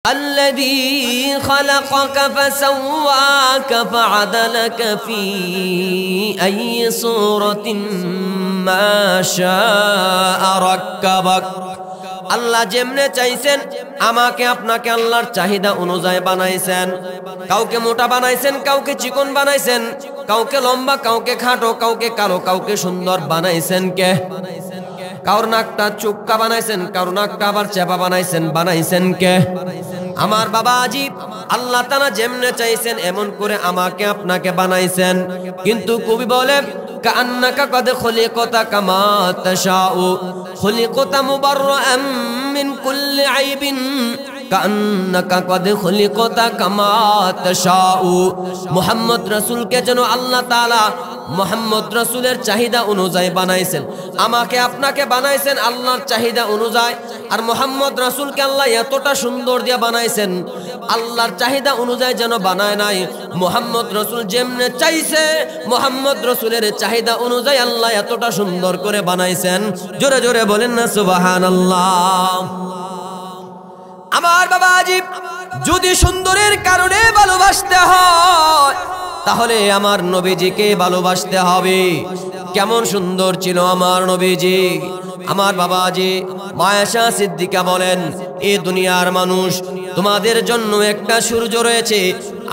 الذي خلقك فسواك فعدلك في أي صورة ما شاء ركبك আল্লাহ যেমনে চাইছেন আমাকে আপনাকে আল্লাহর চাহিদা অনুযায়ী বানাইছেন। কাউকে মোটা বানাইছেন, কাউকে চিকন বানাইছেন, কাউকে লম্বা, কাউকে খাটো, কাউকে কালো, কাউকে সুন্দর বানাইছেন কে? কারোর নাকটা চুক্কা বানাইছেন, কারোর নাকটা আবার চেপা বানাইছেন কে? আমার বাবাজি আল্লাহ তাআলা যেমনে চাইছেন এমন করে আমাকে আপনাকে বানাইছেন। কিন্তু কবি বলে কান্নাকা কদ খুলিকতা কামা তাশাউ খুলিকতা মুবাররাআম মিন কুল্লি আইবিন কান্নাকা কদ খুলিকতা কামা তাশাউ। মুহাম্মদ রাসূলকে যেন আল্লাহ তাআলা মুহাম্মদ রাসূলের চাহিদা অনুযায়ী বানাইছেন। আমাকে আপনাকে বানাইছেন আল্লাহর চাহিদা অনুযায়ী। আর মুহাম্মদ রাসূলকে আল্লাহ এতটা সুন্দর দিয়ে বানাইছেন, আল্লাহর চাহিদা অনুযায়ী যেন বানায় নাই। মুহাম্মদ রাসূল যেমনে চাইছে মুহাম্মদ রাসূলের চাহিদা অনুযায়ী আল্লাহ এতটা সুন্দর করে বানাইছেন। জোরে জোরে বলেন না সুবহানাল্লাহ। আমার বাবাজি যদি সুন্দরের কারণে ভালোবাসতে হয় তাহলে আমার নবীজিকে ভালোবাসতে হবে। কেমন সুন্দর ছিল আমার নবীজি। আমার বাবাজি মায়েশা সিদ্দিকা বলেন, এই দুনিয়ার মানুষ তোমাদের জন্য একটা সূর্য রয়েছে,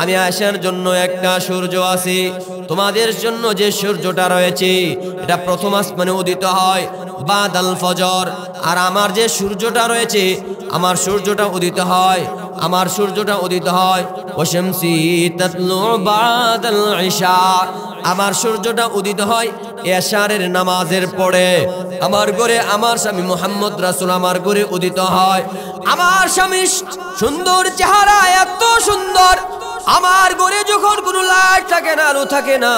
আমি আয়েশার জন্য একটা সূর্য আছে। তোমাদের জন্য যে সূর্যটা রয়েছে এটা প্রথম আসমানে উদিত হয় বাদাল ফজর, আর আমার যে সূর্যটা রয়েছে আমার সূর্যটা উদিত হয় ওয়াশামসি তাতলু বাদাল ইশা, আমার সূর্যটা উদিত হয় এশারের নামাজের পরে। আমার ঘরে আমার স্বামী মুহাম্মদ রাসূল আমার ঘরে উদিত হয়। আমার স্বামী সুন্দর চেহারা, এত সুন্দর, আমার ঘরে যখন কোনো লাইট থাকে না, আলো থাকে না,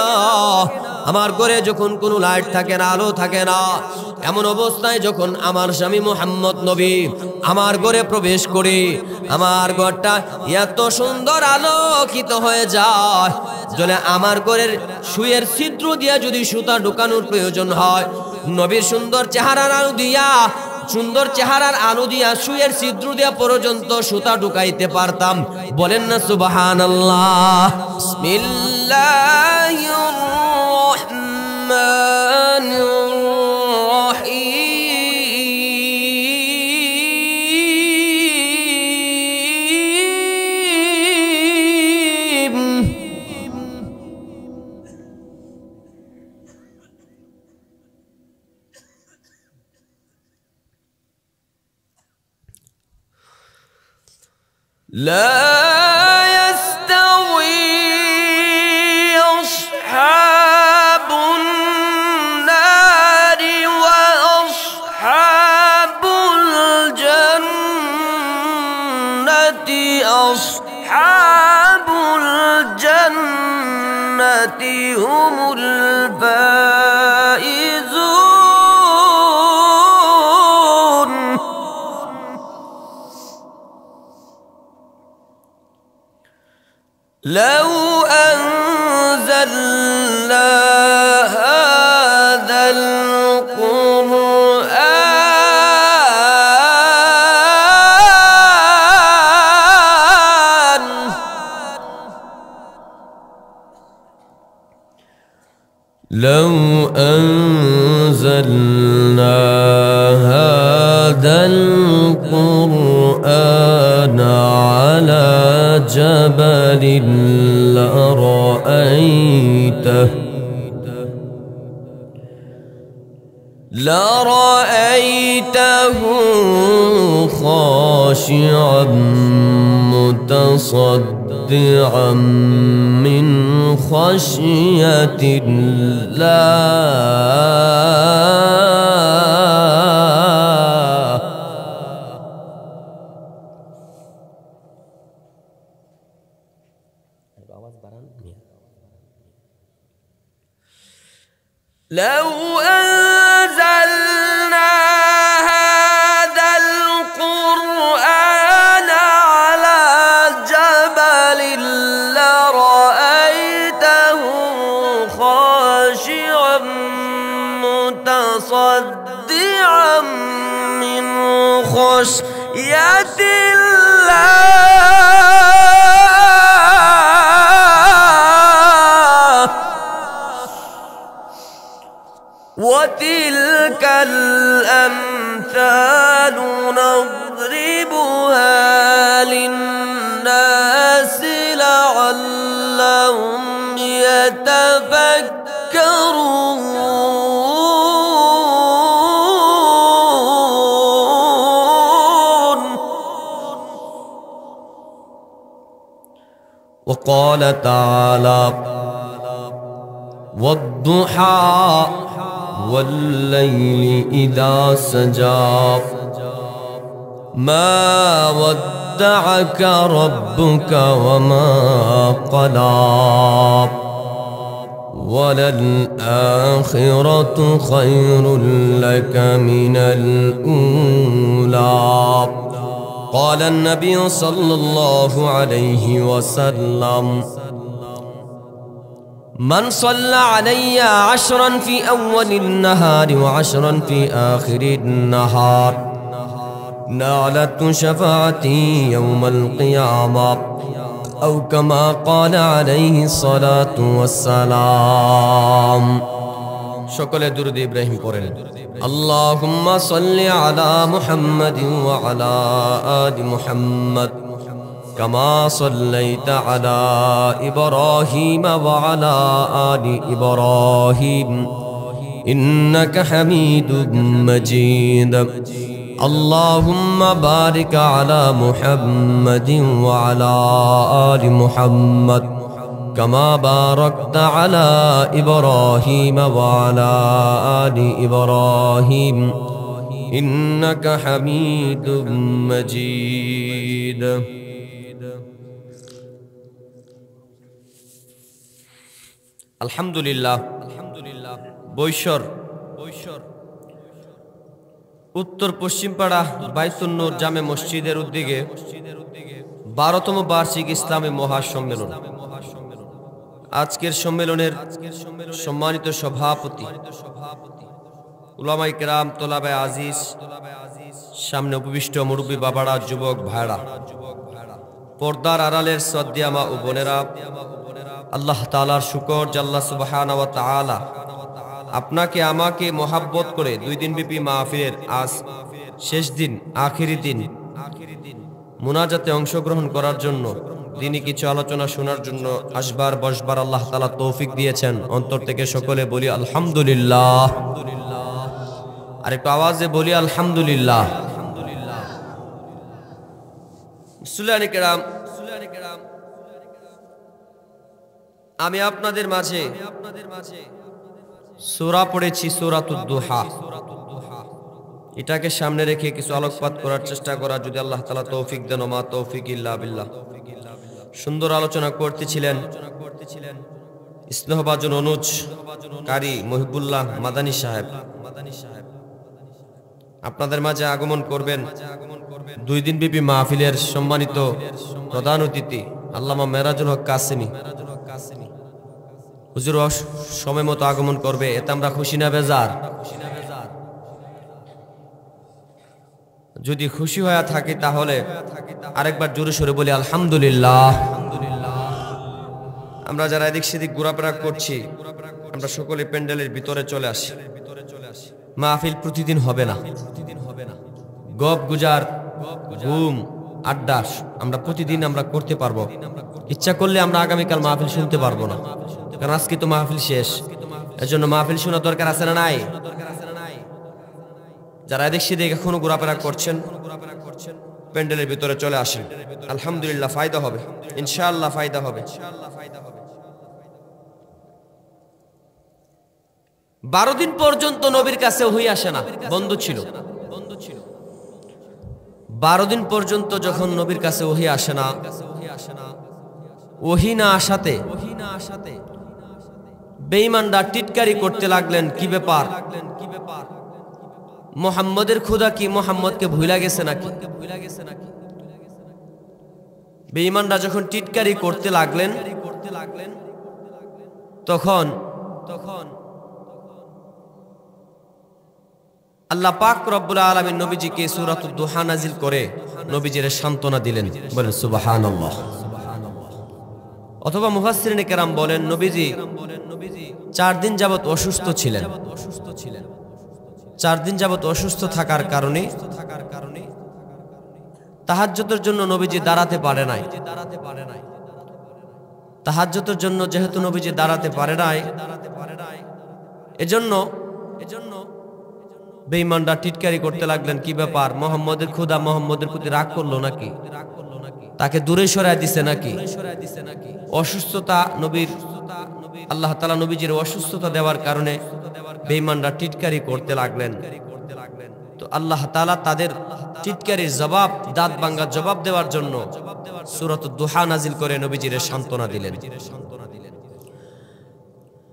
আমার ঘরে যখন কোনো লাইট থাকে না, আলো থাকে না, এমন অবস্থায় যখন আমার স্বামী মুহাম্মদ নবী আমার ঘরে প্রবেশ করে আমার ঘরটা এত সুন্দর আলোকিত হয়ে যায়। যদি আমার ঘরের সুয়ের ছিদ্র দিয়া যদি সুতা ঢুকানোর প্রয়োজন হয়, নবীর সুন্দর চেহারার আলো দিয়া সুয়ের ছিদ্র দিয়া পর্যন্ত সুতা ঢুকাইতে পারতাম। বলেন না সুবহানাল্লাহ। বিসমিল্লাহির রহমানির لا يستوي أصحاب النار وأصحاب الجنة أصحاب الجنة هم الفائزون. لو أنزلنا هذا القرآن على جبل لرأيته خاشعا متصدعا من خشية الله. لو أنزلنا هذا القرآن على جبل لرأيته خاشعا متصدعا من خشية الله. وقال تعالى والضحى والليل إذا سجى ما ودعك ربك وما قلى وللآخرة خير لك من الأولى قال النبي صلى الله عليه وسلم من صلى علي 10 في أول النهار و10 في آخر النهار نالت شفاعتي يوم القيامة أو كما قال عليه الصلاة والسلام شكل درود إبراهيم قرن اللهم صل على محمد وعلى آل محمد كما صليت على إبراهيم وعلى آل إبراهيم إنك حميد مجيد اللهم بارك على محمد وعلى آل محمد كما باركت على إبراهيم وعلى آل إبراهيم إنك حميد مجيد الحمد لله বৈশর উত্তর পশ্চিম পাড়া বাইতুন নূর জামে মসজিদের উদ্যোগে 12তম বার্ষিক ইসলামী মহাসম্মেলন। আজকের সম্মেলনের সম্মানিত সভাপতি উলামায়ে কেরাম, তোলাবে আজিজ, সামনে উপবিষ্ট মুরব্বী বাবারা, যুবক ভাইরা, পর্দার আড়ালের শ্রদ্ধেয় মা ও বোনেরা, আল্লাহ তাআলার শুকর যে আল্লাহ সুবহানাহু ওয়া তাআলা আপনাকে আমাকে মহাব্বত করে 2 দিন ব্যাপী মাহফিলের আজ শেষ দিন, আখেরি দিন মুনাজাতে অংশগ্রহণ করার জন্য, দিনই কিছু আলোচনা শোনার জন্য আসবার বসবার আল্লাহ তাআলা তৌফিক দিয়েছেন। অন্তর থেকে সকলে বলি আলহামদুলিল্লাহ। আর একটু আওয়াজে বলি আলহামদুলিল্লাহ। মুসলিয়ানে কেরাম, আমি আপনাদের মাঝে সূরা পড়েছি, সূরাতুদ দুহা। এটাকে সামনে রেখে কিছু আলোকপাত করার চেষ্টা করা, যদি আল্লাহ তাআলা তৌফিক দেন। মা তৌফিক ইল্লা বিল্লাহ। সুন্দর আলোচনা করতেছিলেন স্নেহভাজন অনুজ কারি মহিবুল্লাহ মাদানী সাহেব। আপনাদের মাঝে আগমন করবেন 2 দিন ব্যাপী মাহফিলের সম্মানিত প্রধান অতিথি আল্লামা মেরাজুল হক কাসেমি। হুজুর সময় মতো আগমন করবে, এতে আমরা খুশি না বেজার? যদি খুশি হয়ে থাকি তাহলে আরেকবার জোরে সোরে বলি আলহামদুলিল্লাহ। আমরা যারা এদিক সেদিক ঘোরাফেরা করছি, আমরা সকলে প্যান্ডেলের ভিতরে চলে আসি। মাহফিল প্রতিদিন হবে না, গপ গুজার, ঘুম, আড্ডা আমরা প্রতিদিন আমরা করতে পারবো। ইচ্ছা করলে আমরা আগামীকাল মাহফিল শুনতে পারবো না, কারণ আজকে তো মাহফিল শেষ। এজন্য মাহফিল শোনা দরকার আছে না নাই? যারা এদিক সেদিক এখনো ঘোরাফেরা করছেন, প্যান্ডেলের ভিতরে চলে আসেন। আলহামদুলিল্লাহ, ফায়দা হবে ইনশাআল্লাহ, ফায়দা হবে। 12 দিন পর্যন্ত নবীর কাছে ওহী আসে না, বন্ধ ছিল। 12 দিন পর্যন্ত যখন নবীর কাছে ওহী আসে না, ওহী না আসাতে বেঈমানরা টিটকারি করতে লাগলেন, কি ব্যাপার, মুহাম্মদের খোদা কি মুহাম্মদকে ভুলা গেছে নাকি? বেঈমানরা যখন টিটকারি করতে লাগলেন, তখন আল্লাহ পাক রব্বুল আলামিন নবীজিকে সূরাতুদ দুহা নাজিল করে নবীজির সান্ত্বনা দিলেন। বলেন সুবহানাল্লাহ। অথবা মুফাসসিরিনে কেরাম বলেন, নবীজি 4 দিন যাবত অসুস্থ ছিলেন। 4 দিন যাবত অসুস্থ থাকার কারণে তাহাজ্জুদের জন্য নবীজি দাঁড়াতে পারে নাই। তাহাজ্জুদের জন্য যেহেতু নবীজি দাঁড়াতে পারে নাই, এজন্য বেঈমানরা টিটকারি করতে লাগলেন, কি ব্যাপার, মুহাম্মদের খোদা মুহাম্মদের প্রতি রাগ করলো নাকি, তাকে দূরে সরায় দিছে নাকি? অসুস্থতা নবীর আল্লাহ তাআলা নবীজির অসুস্থতা দেওয়ার কারণে বেঈমানরা টিটকারি করতে লাগলেন। তো আল্লাহ তাআলা তাদের টিটকারির জবাব, দাঁত ভাঙা জবাব দেওয়ার জন্য সূরাতুদ দুহা নাজিল করে নবীজির সান্ত্বনা দিলেন।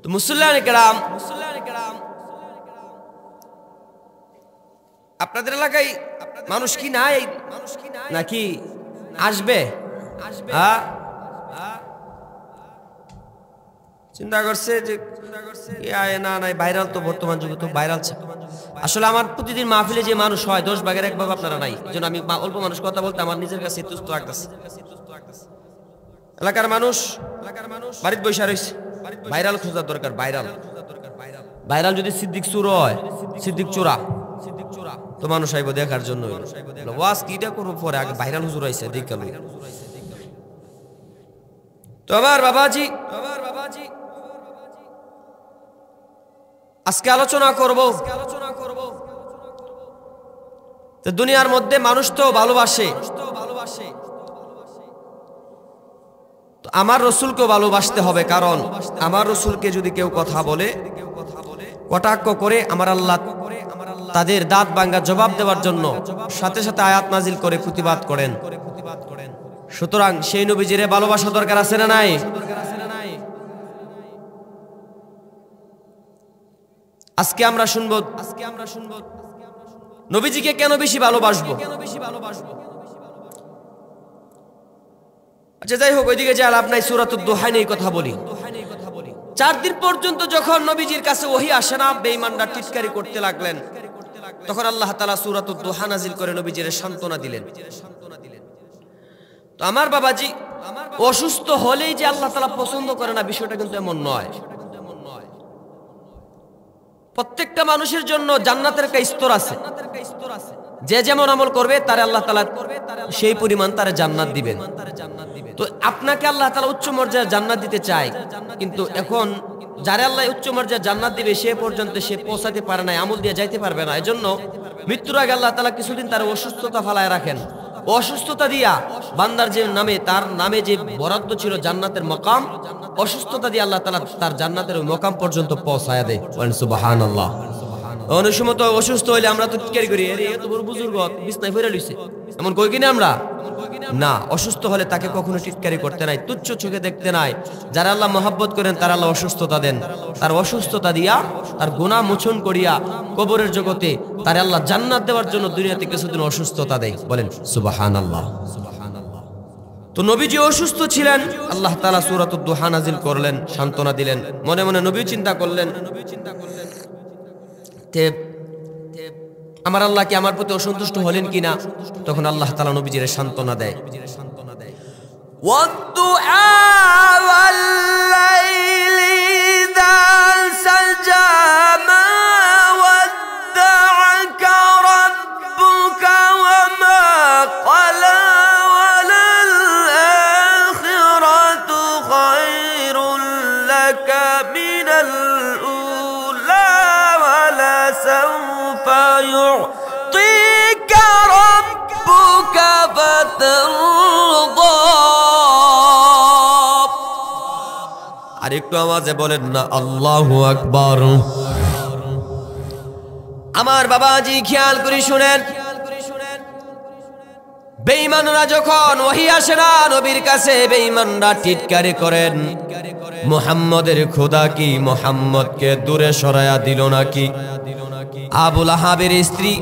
তো মুসল্লিয়ানে কেরাম, আপনাদের এলাকায় মানুষ কি নাই নাকি আসবে? চিন্তা করছে যে না নাই, ভাইরাল তো বর্তমান যুগে তো ভাইরাল। আসলে আমার প্রতিদিন মাহফিলে যে মানুষ হয় 10 ভাগের 1 ভাগ আপনারা নাই, এই জন্য আমি অল্প মানুষ কথা বলতে আমার নিজের কাছে তুষ্ট লাগতেছে। এলাকার মানুষ বাড়িতে বসে রয়েছে, ভাইরাল খোঁজার দরকার। ভাইরাল যদি সিদ্দিক চোর হয়, সিদ্দিক চোরা, তো মানুষ আইব দেখার জন্য। ওয়াজ কিটা করবো পরে, আগে ভাইরাল হুজুর আইছে দেখাল। তো আমার বাবাজি, আজকে আলোচনা করব তো দুনিয়ার মধ্যে মানুষ তো ভালোবাসে, তো আমার রসুলকেও ভালোবাসতে হবে। কারণ আমার রসুলকে যদি কেউ কথা বলে, কটাক্ষ করে, আমার আল্লাহ তাদের দাঁত ভাঙা জবাব দেওয়ার জন্য সাথে সাথে আয়াত নাজিল করে প্রতিবাদ করেন। সুতরাং সেই নবীজিরে ভালোবাসা দরকার আছে না নাই? আজকে আমরা শুনবো নবীজিকে কেন বেশি ভালোবাসবো। আচ্ছা যাই হোক, ওইদিকে যা লাভ নাই, সূরাতুদ দুহা নিয়ে কথা বলি। 4 দিন পর্যন্ত যখন নবীজির কাছে ওহী আসে না, বেঈমানরা টিটকারি করতে লাগলেন। তখন আল্লাহ তাআলা সূরাতুদ দুহা নাজিল করে নবীজির সান্ত্বনা দিলেন। তো আমার বাবাজি, অসুস্থ হলেই যে আল্লাহ তাআলা পছন্দ করে না, বিষয়টা কিন্তু এমন নয়। প্রত্যেকটা মানুষের জন্য জান্নাতের একটা স্তর আছে। যে যেমন আমল করবে তারে আল্লাহ তাআলা সেই পরিমাণ তারে জান্নাত দিবেন। তো আপনাকে আল্লাহ তাআলা উচ্চ মর্যাদার জান্নাত দিতে চায়, কিন্তু এখন যারে আল্লাহ উচ্চ মর্যাদার জান্নাত দিবে সে পর্যন্ত সে পৌঁছাতে পারে না, আমল দিয়ে যাইতে পারবে না। এজন্য মৃত্যুর আগে আল্লাহ তাআলা কিছুদিন তার অসুস্থতা ফালায় রাখেন। অসুস্থতা দিয়া বান্দার যে নামে, তার নামে যে বরাদ্দ ছিল জান্নাতের মকাম, অসুস্থতা দিয়ে আল্লাহ তাআলা তার জান্নাতের ওই মকাম পর্যন্ত পৌঁছায়া দেয়। সুবহানাল্লাহ। অনেক সময় তো অসুস্থ হইলে আমরা তো টিটকারি করি, আরে এত বড় বুজুর্গ বিছনায় পড়ে রইছে, এমন কই কিনা আমরা না। অসুস্থ হলে তাকে কখনো টিটকারি করতে নাই, তুচ্ছ চোখে দেখতে নাই। যারা আল্লাহ মহব্বত করেন তারা আল্লাহ অসুস্থতা দেন। তার অসুস্থতা দিয়া, তার গুনাহ মোচন করিয়া কবরের জগতে তার আল্লাহ জান্নাত দেওয়ার জন্য দুনিয়াতে কিছুদিন অসুস্থতা দেয়। বলেন সুবহানাল্লাহ। তো নবীজি অসুস্থ ছিলেন, আল্লাহ তাআলা সূরাতুদ দুহা নাজিল করলেন, সান্ত্বনা দিলেন। মনে মনে নবী চিন্তা করলেন, আমার আল্লাহ কি আমার প্রতি অসন্তুষ্ট হলেন কিনা। তখন আল্লাহ তাআলা নবীজির সান্ত্বনা দেয়। ওয়াদ-দুআ ওয়াল-লাইলি ইযা সাজা মা ওয়াদ্দা'আকা রাব্বুকা ওয়া মা ক্বালা ওয়াল-আখিরাতু খায়রুল লাকা মিনাল উলা ওয়ালা সাওফা ইউ'তিকা রাব্বুকা ফাতারদা। আর একটু আওয়াজে বলেন না আল্লাহু আকবার। আমার বাবাজি খেয়াল করে শুনেন, বেঈমানরা যখন ওহী আসে না নবীর কাছে, বেঈমানরা টিটকারি করেন, মুহাম্মদের খোদা কি মুহাম্মদকে দূরে সরায়া দিল নাকি। আবু লাহাবের স্ত্রী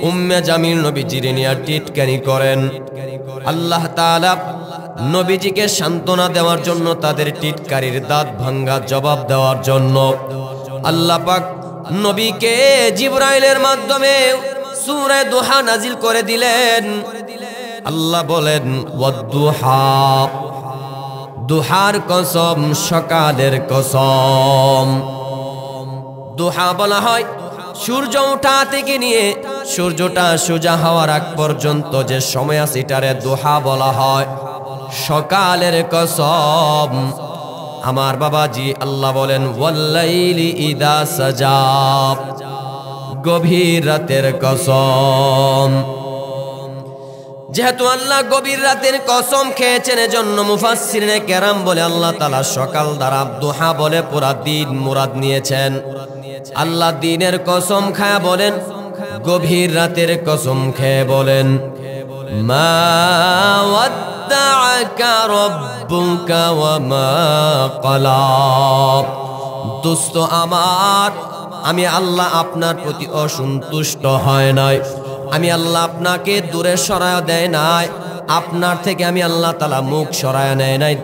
উম্মে জামিল নবীজির নিয়ে টিটকারি করেন। আল্লাহ তাআলা নবীজিকে সান্ত্বনা দেওয়ার জন্য, তাদের টিটকারির দাঁত ভাঙ্গা জবাব দেওয়ার জন্য আল্লাহ পাক নবীকে জিবরাইলের মাধ্যমে সূরা দুহা নাজিল করে দিলেন। আল্লাহ বলেন ওয়াদ-দুহা, দুহার কসম, সকালের কসম। দুহা বলা হয় সূর্য ওঠা থেকে নিয়ে সূর্যটা সোজা হওয়ার আগ পর্যন্ত যে সময় আছে এটারে দুহা বলা হয়। সকালের কসম। আমার বাবাজি আল্লাহ বলেন ওয়াল-লাইলি ইযা সাজা, গভীর রাতের কসম। যেহেতু আল্লাহ গভীর রাতের কসম খেয়েছেন এজন্য মুফাসসিরিনে কেরাম বলে আল্লাহ তাআলা সকাল দ্বারা দুহা বলে পুরা দিন মুরাদ নিয়েছেন। আল্লাহ দিনের কসম খায়া বলেন, গভীর রাতের কসম খেয়ে বলেন, মা ওয়াদ্দাআকা রাব্বুকা ওয়া মা ক্বালা। দোস্ত আমার, আমি আল্লাহ আপনার প্রতি অসন্তুষ্ট হয় নাই, আমি আল্লাহ আপনাকে দূরে সরায় দেয় নাই, আপনার থেকে আমি আল্লাহ তাআলা মুখ সরায় নেয় নাই,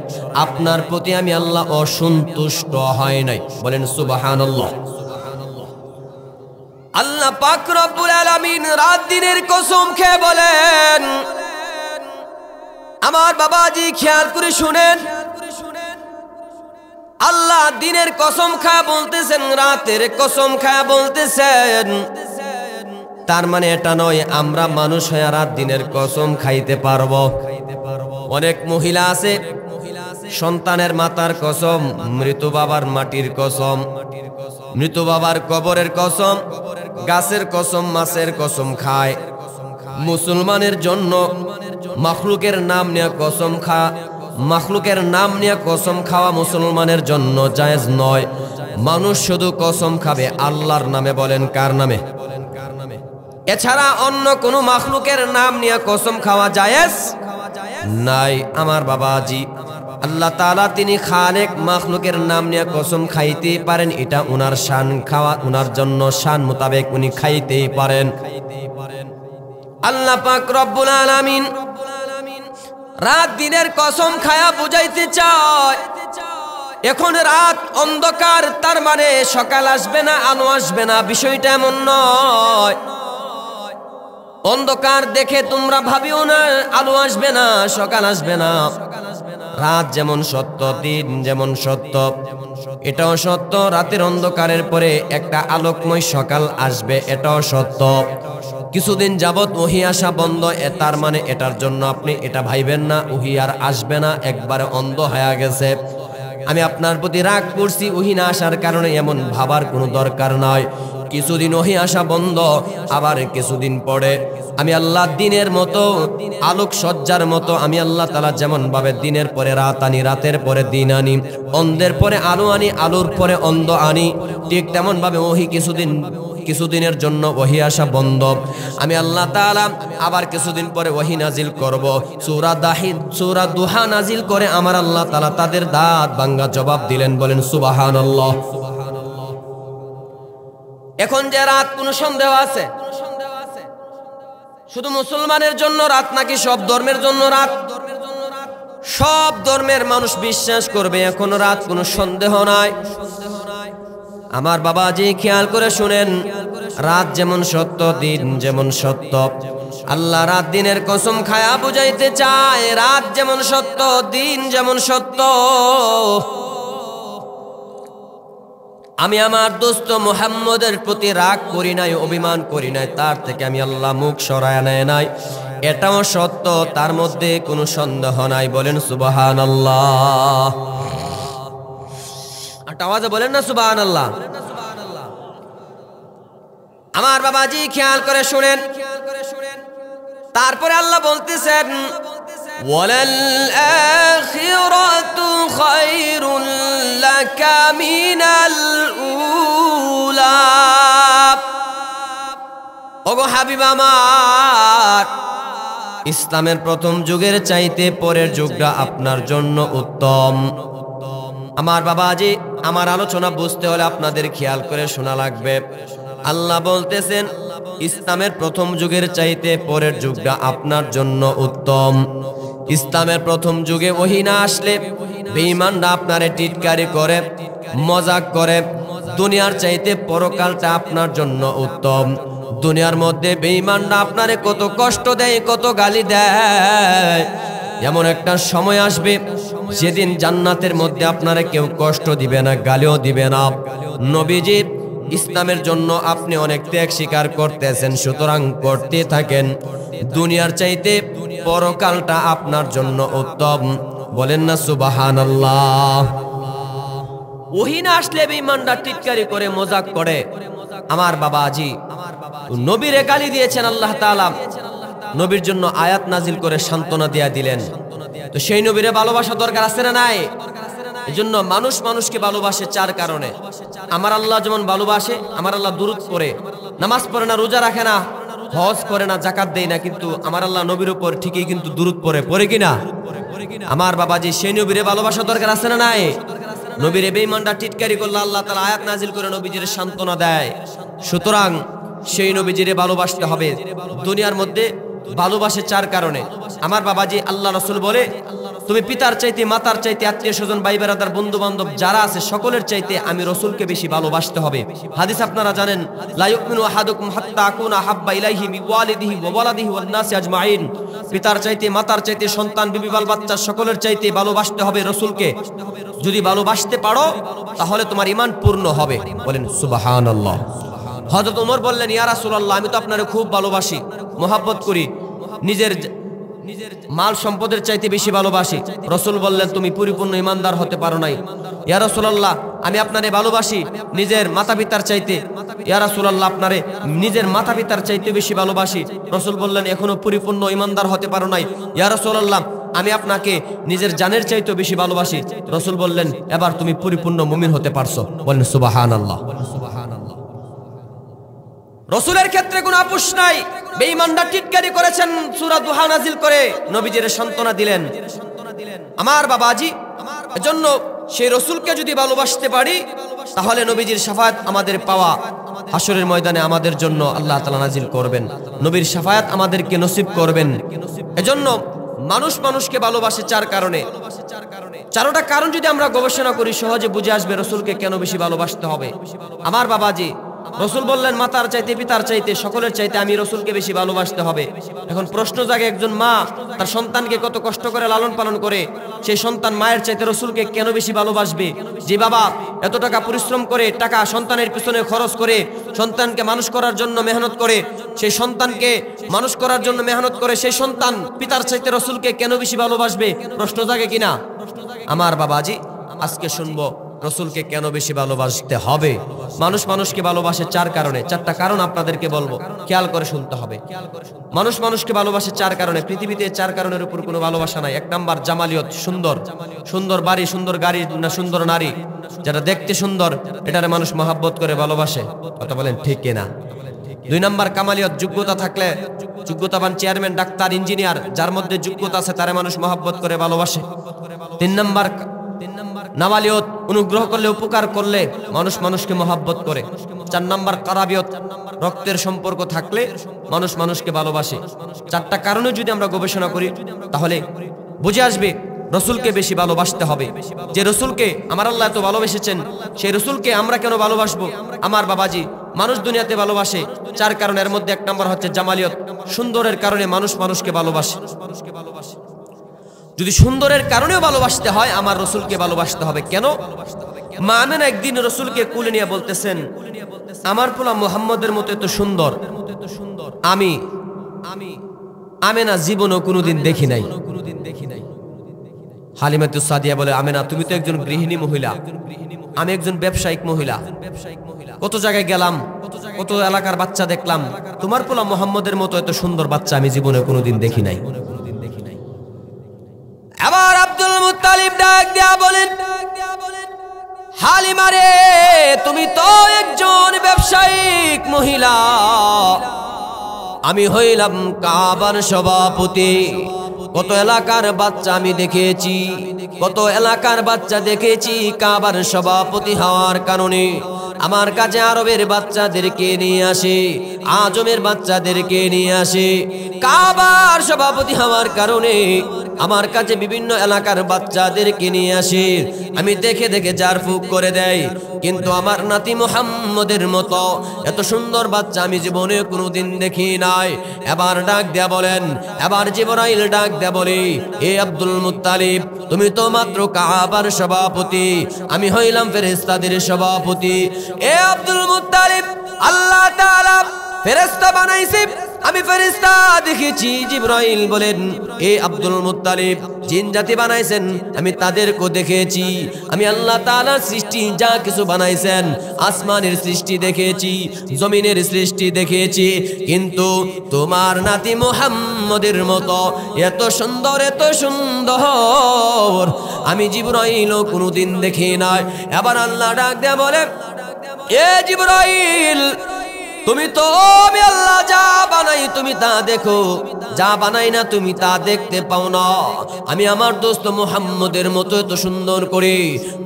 আপনার প্রতি আমি আল্লাহ অসন্তুষ্ট হয় নাই। বলেন সুবহানাল্লাহ। আল্লাহ পাক রব্বুল আলামিন রাত দিনের কসম খেয়ে বলেন, আমার বাবাজি খেয়াল করে শুনেন, আল্লাহ দিনের কসম খায়া বলতেছেন, রাতের কসম খায়া বলতেছেন। তার মানে এটা নয় আমরা মানুষ হয়ে রাত দিনের কসম খাইতে পারবো। অনেক মহিলা আছে সন্তানের মাতার কসম, মৃত বাবার মাটির কসম, মৃত বাবার কবরের কসম, গাছের কসম, মাছের কসম খায়। মুসলমানের জন্য মাখলুকের নাম নিয়ে কসম মাখলুকের নাম নিয়ে কসম খাওয়া মুসলমানের জন্য জায়েজ নয়। মানুষ শুধু কসম খাবে আল্লাহর নামে। বলেন কার নামে? এছাড়া অন্য কোনো মাখলুকের নাম নিয়ে কসম খাওয়া জায়েজ নাই। আমার বাবাজি, আল্লাহ তাআলা তিনি খালেক, মাখলুকের নাম নিয়ে কসম খাইতে পারেন, এটা উনার শান। খাওয়া উনার জন্য শান মোতাবেক উনি খাইতেই পারেন। আল্লাহ পাক রব্বুল আলামিন রাত দিনের কসম খায়া বুঝাইতে চায়, এখন রাত অন্ধকার, তার মানে সকাল আসবে না, আলো আসবে না, বিষয়টা এমন নয়। অন্ধকার দেখে তোমরা ভাবিও না আলো আসবে না, সকাল আসবে না। রাত যেমন সত্য, দিন যেমন সত্য, এটাও সত্য। রাতের অন্ধকারের পরে একটা আলোকময় সকাল আসবে, এটাও সত্য। কিছুদিন যাবত ওহী আসা বন্ধ, তার মানে এটার জন্য আপনি এটা ভাইবেন না ওহী আর আসবে না, একবারে অন্ধ হয়ে গেছে। আমি আপনার প্রতি রাগ করছি ওহী না আসার কারণে, এমন ভাবার কোনো দরকার নয়। কিছুদিন ওহী আসা বন্ধ, আবার কিছুদিন পরে আমি আল্লাহ দিনের মতো, আলোক সজ্জার মতো আমি আল্লাহ তাআলা যেমন ভাবে দিনের পরে রাত আনি, রাতের পরে দিন আনি, অন্ধের পরে আলো আনি, আলোর পরে অন্ধ আনি, ঠিক তেমন ভাবে ওহী কিছুদিনের জন্য ওহী আসা বন্ধ, আমি আল্লাহ তাআলা আবার কিছুদিন পরে ওহী নাজিল করব। সূরা দুহা নাজিল করে আমার আল্লাহ তাআলা তাদের দাঁত ভাঙ্গা জবাব দিলেন। বলেন সুবহানাল্লাহ। এখন যে রাত, কোনো সন্দেহ আছে? শুধু মুসলমানের জন্য রাত নাকি সব ধর্মের জন্য রাত? সব ধর্মের মানুষ বিশ্বাস করবে এখন রাত, কোনো সন্দেহ নাই। আমার বাবাজি খেয়াল করে শুনেন, রাত যেমন সত্য, দিন যেমন সত্য। আল্লাহ রাত দিনের কসম খায়া বুঝাইতে চায়, রাত যেমন সত্য, দিন যেমন সত্য। আমি আমার দোস্ত মুহাম্মদের প্রতি রাগ করি নাই, অভিমান করি নাই, তার থেকে আমি আল্লাহ মুখ সরায় নেয় নাই, এটাও সত্য, তার মধ্যে কোনো সন্দেহ নাই। বলেন সুবহানাল্লাহ। একটা আওয়াজে বলেন না সুবহানাল্লাহ। আমার বাবাজি খেয়াল করে শুনেন, তারপরে আল্লাহ বলতেছেন, ওয়ালাল আখিরাতু খায়রুল লাকা মিনাল উলা। ওগো হাবিব আমার, ইসলামের প্রথম যুগের চাইতে পরের যুগটা আপনার জন্য উত্তম। আমার বাবাজি, আমার আলোচনা বুঝতে হলে আপনাদের খেয়াল করে শোনা লাগবে। আল্লাহ বলতেছেন ইসলামের প্রথম যুগের চাইতে পরের যুগটা আপনার জন্য উত্তম। ইসলামের প্রথম যুগে ওহী না আসলে বেঈমানরা আপনারে টিটকারি করে, মজাক করে। দুনিয়ার চাইতে পরকালটা আপনার জন্য উত্তম। দুনিয়ার মধ্যে বেঈমানরা আপনারে কত কষ্ট দেয়, কত গালি দেয়, এমন একটা সময় আসবে যেদিন জান্নাতের মধ্যে আপনারে কেউ কষ্ট দিবে না, গালিও দিবে না। নবীজি ইসলামের জন্য আপনি অনেক ত্যাগ স্বীকার করতেছেন, সুতরাং করতে থাকেন। দুনিয়ার চাইতে পরকালটা আপনার জন্য উত্তম। বলেন না সুবহানাল্লাহ। ওহী না আসলে বেঈমানরা টিটকারি করে, মজাক করে। আমার বাবাজি নবীরে গালি দিয়েছেন আল্লাহ তাআলা, নবীর জন্য আয়াত নাজিল করে সান্ত্বনা দেয়া দিলেন। তো সেই নবীরে ভালোবাসা দরকার আছে না নাই? এজন্য মানুষ মানুষকে ভালোবাসে চার কারণে। আমার আল্লাহ যেমন ভালোবাসে, আমার আল্লাহ দুরূদ পড়ে, নামাজ পড়ে না, রোজা রাখে না, হজ করে না, যাকাত দেয় না, কিন্তু আমার আল্লাহ নবীর উপর ঠিকই কিন্তু দুরূদ পড়ে কিনা? আমার বাবাজি, সেই নবীরে ভালোবাসা দরকার আছে না নাই? নবীরে বেঈমানরা টিটকারি করলে আল্লাহ তাআলা আয়াত নাজিল করে নবীজির সান্ত্বনা দেয়। সুতরাং সেই নবীজিরে ভালোবাসতে হবে। দুনিয়ার মধ্যে ভালোবাসে চার কারণে। আমার বাবাজি, আল্লাহ রাসূল বলে, তুমি পিতার চাইতে, মাতার চাইতে, আত্মীয় স্বজন, ভাই বেরাদার, বন্ধু বান্ধব যারা আছে সকলের চাইতে আমি রাসূলকে বেশি ভালোবাসতে হবে। হাদিস আপনারা জানেন, লা ইউমিনু আহাদুকুম হাত্তা আকুনা হাব্বা ইলাইহি মিন ওয়ালিদিহি ওয়া ওয়ালাদিহি ওয়ান নাসি আজমাইন। পিতার চাইতে, মাতার চাইতে, সন্তান, বিবি, বাল বাচ্চা সকলের চাইতে ভালোবাসতে হবে রাসূলকে। যদি ভালোবাসতে পারো তাহলে তোমার ঈমান পূর্ণ হবে। বলেন সুবহানাল্লাহ। হযরত ওমর বললেন, ইয়া রাসূলুল্লাহ, আমি তো আপনারে খুব ভালোবাসি, মহব্বত করি, নিজের মাল সম্পদের চাইতে বেশি ভালোবাসি। রাসূল বললেন, তুমি পরিপূর্ণ ঈমানদার হতে পারো নাই। ইয়া রাসূলুল্লাহ, আমি আপনারে ভালোবাসি নিজের মাতা-পিতার চাইতে। ইয়া রাসূলুল্লাহ, আপনারে নিজের মাতা-পিতার চাইতে বেশি ভালোবাসি। রাসূল বললেন, এখনো পরিপূর্ণ ঈমানদার হতে পারো নাই। ইয়া রাসূলুল্লাহ, আমি আপনাকে নিজের জানের চাইতে বেশি ভালোবাসি। রাসূল বললেন, এবার তুমি পরিপূর্ণ মুমিন হতে পারছো। বলেন সুবহানাল্লাহ। রাসূলের ক্ষেত্রে কোনো আপোষ নাই। বেঈমানরা টিটকারি করেছেন, সূরা দুহা নাজিল করে নবীজির সান্ত্বনা দিলেন। আমার বাবাজি, এজন্য সেই রাসূলকে যদি ভালোবাসতে পারি তাহলে নবীজির শাফায়াত আমাদের পাওয়া, হাসরের ময়দানে আমাদের জন্য আল্লাহ তাআলা নাজিল করবেন, নবীর শাফায়াত আমাদেরকে নসিব করবেন। এজন্য মানুষ মানুষকে ভালোবাসে চার কারণে। চারটা কারণ যদি আমরা গবেষণা করি সহজে বুঝে আসবে রাসূলকে কেন বেশি ভালোবাসতে হবে। আমার বাবাজি, রাসূল বললেন, মাতার চাইতে, পিতার চাইতে, সকলের চাইতে আমি রাসূলকে বেশি ভালোবাসতে হবে। এখন প্রশ্ন জাগে, একজন মা তার সন্তানকে কত কষ্ট করে লালন পালন করে, সেই সন্তান মায়ের চাইতে রাসূলকে কেন বেশি ভালোবাসবে? যে বাবা এত টাকা পরিশ্রম করে, টাকা সন্তানের পিছনে খরচ করে, সন্তানকে মানুষ করার জন্য মেহনত করে, সেই সন্তানকে মানুষ করার জন্য মেহনত করে, সেই সন্তান পিতার চাইতে রাসূলকে কেন বেশি ভালোবাসবে? প্রশ্ন জাগে কিনা? আমার বাবাজি, আজকে শুনবো রাসূলকে কেন বেশি ভালোবাসতে হবে। মানুষ মানুষকে ভালোবাসে চার কারণে। চারটা কারণ আপনাদেরকে বলবো, খেয়াল করে শুনতে হবে। মানুষ মানুষকে ভালোবাসে চার কারণে। পৃথিবীতে চার কারণের উপর কোনো ভালোবাসা নাই। এক নাম্বার জামালিয়ত, সুন্দর, সুন্দর বাড়ি, সুন্দর গাড়ি, না সুন্দর নারী, যারা দেখতে সুন্দর এটারে মানুষ মহব্বত করে ভালোবাসে। কথা বলেন ঠিক কিনা? দুই নাম্বার কামালিয়ত, যোগ্যতা থাকলে, যোগ্যতাবান চেয়ারম্যান, ডাক্তার, ইঞ্জিনিয়ার, যার মধ্যে যোগ্যতা আছে তারে মানুষ মহব্বত করে ভালোবাসে। তিন নাম্বার নাওয়ালিয়ত, অনুগ্রহ করলে, উপকার করলে মানুষ মানুষকে মহব্বত করে। চার নাম্বার কারাবিয়ত, রক্তের সম্পর্ক থাকলে মানুষ মানুষকে ভালোবাসে। চারটা কারণে যদি আমরা গবেষণা করি তাহলে বুঝে আসবে রাসূলকে বেশি ভালোবাসতে হবে। যে রাসূলকে আমার আল্লাহ এত ভালোবেসেছেন, সেই রাসূলকে আমরা কেন ভালোবাসবো? আমার বাবাজি, মানুষ দুনিয়াতে ভালোবাসে চার কারণের মধ্যে এক নাম্বার হচ্ছে জামালিয়ত, সুন্দরের কারণে মানুষ মানুষকে ভালোবাসে। যদি সুন্দরের কারণেও ভালোবাসতে হয়, আমার রাসূলকে ভালোবাসতে হবে। কেন? মা আমেনা একদিন রাসূলকে কোলে নিয়ে বলতেছেন, আমার পোলা মুহাম্মদের মতো এত সুন্দর আমি আমেনা জীবনও কোনোদিন দেখি নাই। হালিমাতুস সাদিয়া বলে, আমেনা তুমি তো একজন গৃহিণী মহিলা, আমি একজন ব্যবসায়িক মহিলা, কত জায়গায় গেলাম, কত এলাকার বাচ্চা দেখলাম, তোমার পোলা মুহাম্মদের মতো এত সুন্দর বাচ্চা আমি জীবনে কোনোদিন দেখি নাই। আবার আব্দুল মুত্তালিব ডাক দিয়া বলেন, হালিমা রে, তুমি তো একজন ব্যবসায়িক মহিলা, আমি হইলাম কাবার সভাপতি। কত এলাকার বাচ্চা আমি দেখেছি, কত এলাকার বাচ্চা দেখেছি কাবার সভাপতি হওয়ার কারণে আমার কাছে আরবের বাচ্চাদেরকে নিয়ে আসে, আজমের বাচ্চাদেরকে নিয়ে আসে। কাবার সভাপতি হওয়ার কারণে আমার কাছে বিভিন্ন এলাকার বাচ্চাদেরকে নিয়ে আসে, আমি দেখে দেখে জারফুক করে দেয়। কিন্তু আমার নাতি মুহাম্মদের মতো এত সুন্দর বাচ্চা আমি জীবনে কোনোদিন দেখি নাই। এবার ডাক দেয়া বলেন, এবার জিবরাইল ডাক দেয়া বলে, এ আব্দুল মুত্তালিব, তুমি তো মাত্র কাবার সভাপতি, আমি হইলাম ফেরেশতাদের সভাপতি। এ আব্দুল মুত্তালিব, আল্লাহ তাআলা ফেরেশতা বানাইছে আমি ফেরেশতা দেখেছি। জিবরাইল বলেন, এ আব্দুল মুত্তালিব, জিন জাতি বানাইছেন আমি তাদেরকে দেখেছি। আমি আল্লাহ তাআলার সৃষ্টি যা কিছু বানাইছেন, আসমানের সৃষ্টি দেখেছি, জমিনের সৃষ্টি দেখেছি, কিন্তু তোমার নাতি মুহাম্মদের মতো এত সুন্দর এত সুন্দর আমি জিবরাইলও কোনোদিন দেখি নাই। এবার আল্লাহ ডাক দিয়ে বলে, এ জিবরাইল, তুমি তো আমি আল্লাহ যা বানাই তুমি তা দেখো, যা বানাই না তুমি তা দেখতে পাও না। আমি আমার দোস্ত মুহাম্মদের মতো এত সুন্দর করে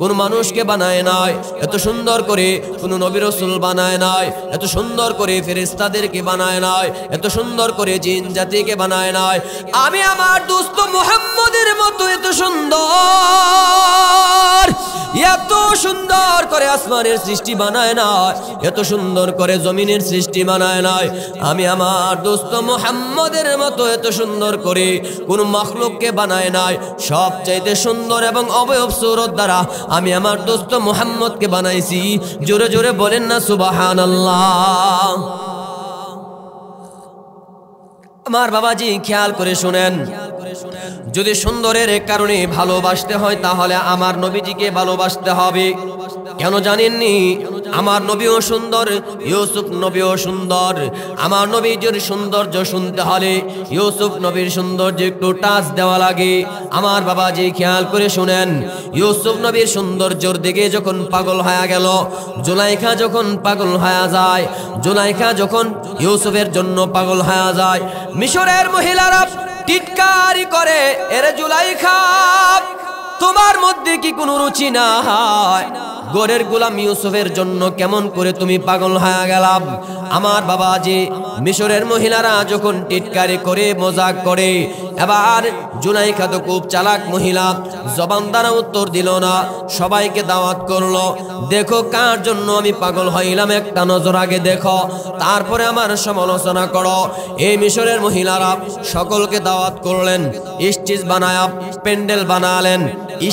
কোন মানুষকে বানায় নাই, এত সুন্দর করে কোন নবী রাসূল বানায় নাই, এত সুন্দর করে ফেরেশতাদেরকে বানায় নাই, এত সুন্দর করে জিন জাতিকে বানায় নাই। আমি আমার দোস্ত মুহাম্মদের মতো এত সুন্দর, এত সুন্দর করে আসমানের সৃষ্টি বানায় না, এত সুন্দর করে জমিনের সৃষ্টি বানায় নাই। আমি আমার দোস্ত মুহাম্মদের মতো এত সুন্দর করে কোন মাখলুককে বানায় নাই। সবচাইতে সুন্দর এবং অবয়ব সুরত দ্বারা আমি আমার দোস্ত মুহাম্মদকে বানাইছি। জোরে জোরে বলেন না সুবহানাল্লাহ। আমার বাবাজি খেয়াল করে শুনেন, যদি সুন্দরের কারণে ভালোবাসতে হয় তাহলে আমার নবীজিকে ভালোবাসতে হবে। কেন জানেননি? আমার নবীও সুন্দর, ইউসুফ নবীও সুন্দর। আমার নবীর সৌন্দর্য শুনতে হলে ইউসুফ নবীর সৌন্দর্য একটু টাচ দেওয়া লাগে। আমার বাবাজি খেয়াল করে শুনেন, ইউসুফ নবীর সৌন্দর্যের দিকে যখন পাগল হয়ে গেল, জুলাইখা যখন পাগল হয়ে যায়, জুলাইখা যখন ইউসুফের জন্য পাগল হয়ে যায়, মিশরের মহিলারা টিটকারি করে, এরে জুলাইখা, তোমার মধ্যে কি কোনো রুচি না হয়? গোরের গোলাম ইউসুফের জন্য কেমন করে তুমি পাগল হয়ে গেলাম? আমার বাবাজি, মিশরের মহিলারা যখন টিটকারি করে মজাক করে, এবার জুলাইখা তো খুব চালাক মহিলা, জবান দ্বারা উত্তর দিল না, সবাইকে দাওয়াত করলো, দেখো কার জন্য আমি পাগল হইলাম, একটা নজর আগে দেখো, তারপরে আমার সমালোচনা করো। এই মিশরের মহিলারা সকলকে দাওয়াত করলেন, স্টেজ বানায়া প্যান্ডেল বানালেন।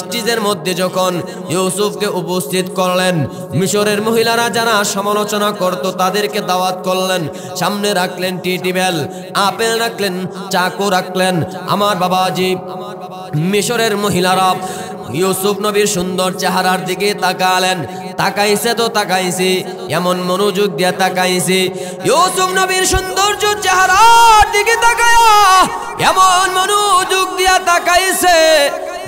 স্টেজের মধ্যে যখন ইউসুফকে উপস্থিত করলেন, মিশরের মহিলারা যারা সমালোচনা করত তাদেরকে দাওয়াত করলেন, সামনে রাখলেন টি টেবিল, আপেল রাখলেন, চাকু রাখলেন। আমার বাবাজি, মিশরের মহিলারা ইউসুফ নবীর সুন্দর চেহারার দিকে তাকালেন, তাকাইছে তো তাকাইছে, এমন মনোযোগ দিয়ে তাকাইছে, ইউসুফ নবীর সৌন্দর্য চেহারার দিকে তাকায়া এমন মনোযোগ দিয়ে তাকাইছে,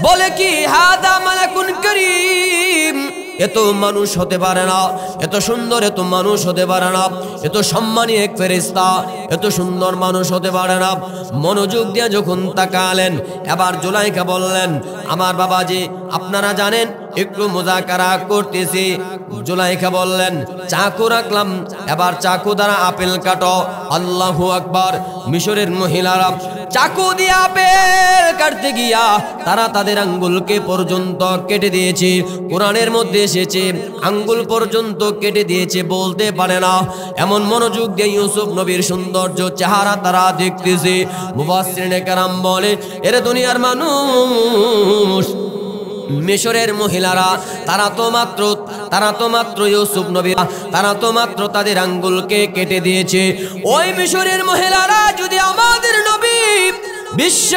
বলে কি হাদা মালাকুন করিম, এত মানুষ হতে পারে না, এত সুন্দর এত মানুষ হতে পারে না, এত সম্মানী এক ফেরেশতা এত সুন্দর মানুষ হতে পারে না। মনোযোগ দিয়ে যখন তাকালেন, এবার জুলাইখা বললেন, আমার বাবাজি আপনারা জানেন একটু মুজাকারা করতেছি। জুলাইখা বললেন, চাকু রাখলাম, এবার চাকু দ্বারা আপেল কাটো। আল্লাহু আকবার। মিশরের মহিলারা চাকু দিয়ে আপেল কাটতে গিয়া তারা তাদের আঙ্গুলকে পর্যন্ত কেটে দিয়েছে। কোরআনের মধ্যে এসেছে আঙ্গুল পর্যন্ত কেটে দিয়েছে, বলতে পারে না, এমন মনোযোগ দিয়ে ইউসুফ নবীর সৌন্দর্য চেহারা তারা দেখতেছে। মুফাসসিরিনে কেরাম বলে, এর দুনিয়ার মানুষ, মিশরের মহিলারা তারা তো মাত্র ইউসুফ নবী, তারা তো মাত্র তাদের আঙ্গুলকে কেটে দিয়েছে। ওই মিশরের মহিলারা যদি আমাদের নবী বিশ্ব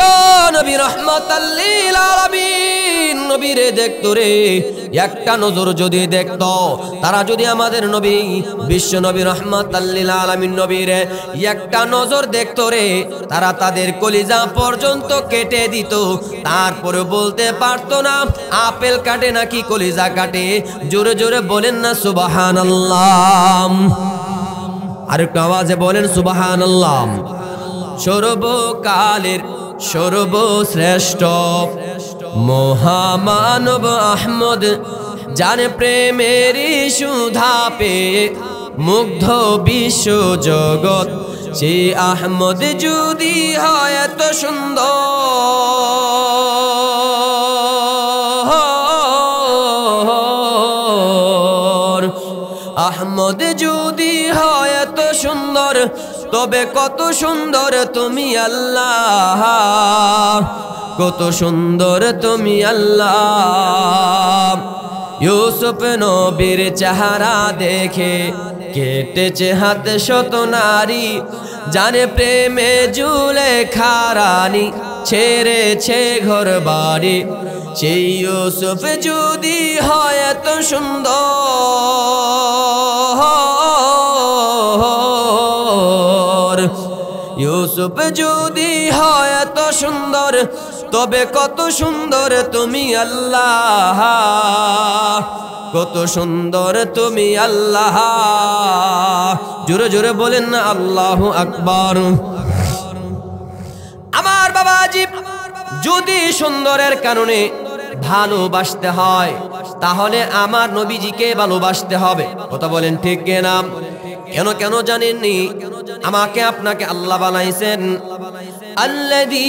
নবী রাহমাতাল লিল আলামিন নবীরে দেখতো রে, একটা নজর যদি দেখতো, তারা যদি আমাদের নবী বিশ্ব নবী রাহমাতাল লিল আলামিন নবীরে একটা নজর দেখতো রে, তারা তাদের কলিজা পর্যন্ত কেটে দিত, তারপরে বলতে পারতো না আপেল কাটে নাকি কলিজা কাটে। জোরে জোরে বলেন না সুবহানাল্লাহ। আরেকটু আওয়াজে বলেন সুবহানাল্লাহ। সর্বকালের সর্বশ্রেষ্ঠ মহামানব আহমদ, যার প্রেমের সুধা পেয়ে মুগ্ধ বিশ্ব জগৎ, সেই আহমদ যদি হয় এত সুন্দর, আহমদ যদি হয় এত সুন্দর, তবে কত সুন্দর তুমি আল্লাহ, কত সুন্দর তুমি আল্লাহ। ইউসুফ নবীর চেহারা দেখে কেটেছে হাত শত নারী, জানে প্রেমে জুলেখা রানী ছেড়েছে ঘর বাড়ি, সেই ইউসুফ যদি হয় এত সুন্দর, ইউসুফ যদি হয় এত সুন্দর, তবে কত সুন্দর তুমি আল্লাহ, কত সুন্দর তুমি আল্লাহ। জোরে জোরে বলেন না আল্লাহু আকবার। আমার বাবাজি, যদি সুন্দরের কারণে ভালোবাসতে হয় তাহলে আমার নবীজিকে ভালোবাসতে হবে। কথা বলেন ঠিক কিনা? কেন কেন জানেননি? আমাকে আপনাকে আল্লাহ বানাইছেন আল্লাযী